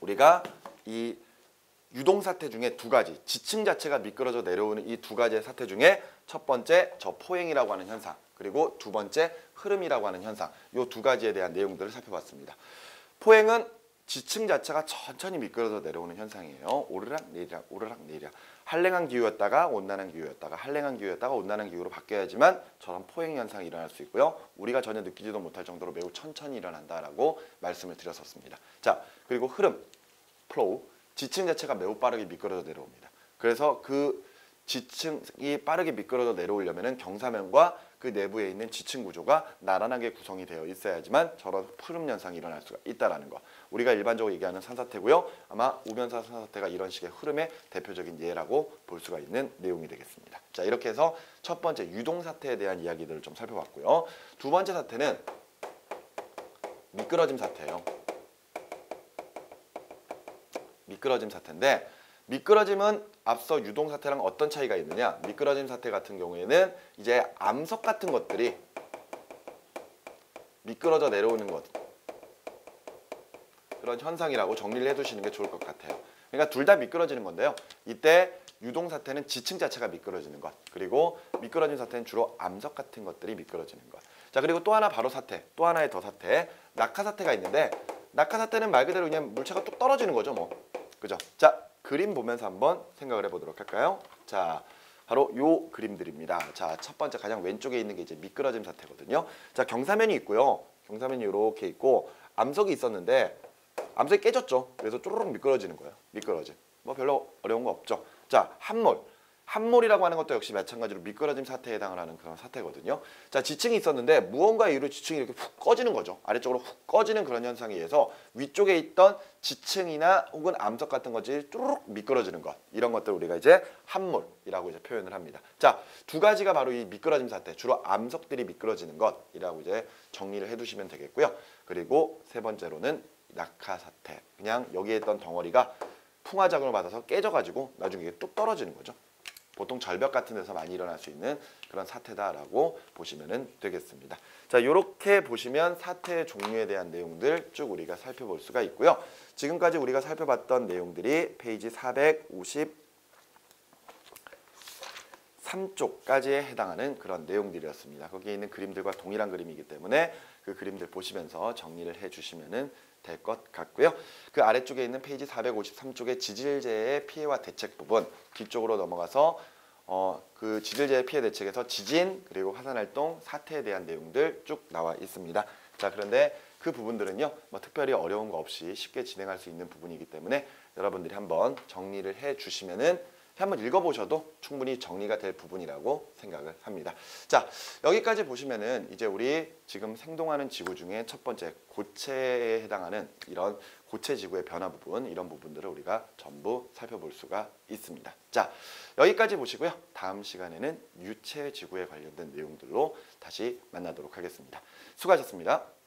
우리가 이 유동 사태 중에 두 가지, 지층 자체가 미끄러져 내려오는 이 두 가지의 사태 중에 첫 번째 저 포행이라고 하는 현상, 그리고 두 번째 흐름이라고 하는 현상, 이 두 가지에 대한 내용들을 살펴봤습니다. 포행은 지층 자체가 천천히 미끄러져 내려오는 현상이에요. 오르락 내리락 오르락 내리락. 한랭한 기후였다가 온난한 기후였다가 한랭한 기후였다가 온난한 기후로 바뀌어야지만 저런 포행 현상이 일어날 수 있고요. 우리가 전혀 느끼지도 못할 정도로 매우 천천히 일어난다라고 말씀을 드렸었습니다. 자, 그리고 흐름, 플로우. 지층 자체가 매우 빠르게 미끄러져 내려옵니다. 그래서 그 지층이 빠르게 미끄러져 내려오려면 경사면과 그 내부에 있는 지층 구조가 나란하게 구성이 되어 있어야지만 저런 흐름 현상이 일어날 수가 있다는 거. 우리가 일반적으로 얘기하는 산사태고요. 아마 우변사 산사태가 이런 식의 흐름의 대표적인 예라고 볼 수가 있는 내용이 되겠습니다. 자, 이렇게 해서 첫 번째 유동 사태에 대한 이야기들을 좀 살펴봤고요. 두 번째 사태는 미끄러짐 사태예요. 미끄러짐 사태인데 미끄러짐은 앞서 유동 사태랑 어떤 차이가 있느냐? 미끄러짐 사태 같은 경우에는 이제 암석 같은 것들이 미끄러져 내려오는 것, 그런 현상이라고 정리를 해두시는 게 좋을 것 같아요. 그러니까 둘 다 미끄러지는 건데요. 이때 유동 사태는 지층 자체가 미끄러지는 것, 그리고 미끄러짐 사태는 주로 암석 같은 것들이 미끄러지는 것. 자, 그리고 또 하나 바로 사태, 또 하나의 더 사태, 낙하 사태가 있는데 낙하 사태는 말 그대로 그냥 물체가 뚝 떨어지는 거죠, 뭐. 그죠? 자, 그림 보면서 한번 생각을 해보도록 할까요? 자, 바로 요 그림들입니다. 자, 첫 번째 가장 왼쪽에 있는 게 이제 미끄러짐 사태거든요. 자, 경사면이 있고요. 경사면이 이렇게 있고 암석이 있었는데 암석이 깨졌죠. 그래서 쪼르륵 미끄러지는 거예요. 미끄러짐. 뭐 별로 어려운 거 없죠. 자, 함몰. 함몰이라고 하는 것도 역시 마찬가지로 미끄러짐 사태에 해당을 하는 그런 사태거든요. 자, 지층이 있었는데 무언가 이유로 지층이 이렇게 훅 꺼지는 거죠. 아래쪽으로 훅 꺼지는 그런 현상에 의해서 위쪽에 있던 지층이나 혹은 암석 같은 것이 쭈르륵 미끄러지는 것, 이런 것들 우리가 이제 함몰이라고 이제 표현을 합니다. 자, 두 가지가 바로 이 미끄러짐 사태, 주로 암석들이 미끄러지는 것이라고 이제 정리를 해두시면 되겠고요. 그리고 세 번째로는 낙하 사태, 그냥 여기에 있던 덩어리가 풍화작용을 받아서 깨져가지고 나중에 이게 뚝 떨어지는 거죠. 보통 절벽 같은 데서 많이 일어날 수 있는 그런 사태다라고 보시면 되겠습니다. 자, 이렇게 보시면 사태의 종류에 대한 내용들 쭉 우리가 살펴볼 수가 있고요. 지금까지 우리가 살펴봤던 내용들이 페이지 453쪽까지에 해당하는 그런 내용들이었습니다. 거기에 있는 그림들과 동일한 그림이기 때문에 그 그림들 보시면서 정리를 해주시면 될 것 같고요. 그 아래쪽에 있는 페이지 453쪽의 지질재해 피해와 대책 부분 뒤쪽으로 넘어가서 그 지질재해 피해 대책에서 지진 그리고 화산활동 사태에 대한 내용들 쭉 나와 있습니다. 자, 그런데 그 부분들은요 뭐 특별히 어려운 거 없이 쉽게 진행할 수 있는 부분이기 때문에 여러분들이 한번 정리를 해 주시면은 한번 읽어보셔도 충분히 정리가 될 부분이라고 생각을 합니다. 자, 여기까지 보시면은 이제 우리 지금 생동하는 지구 중에 첫 번째 고체에 해당하는 이런 고체 지구의 변화 부분, 이런 부분들을 우리가 전부 살펴볼 수가 있습니다. 자, 여기까지 보시고요. 다음 시간에는 유체 지구에 관련된 내용들로 다시 만나도록 하겠습니다. 수고하셨습니다.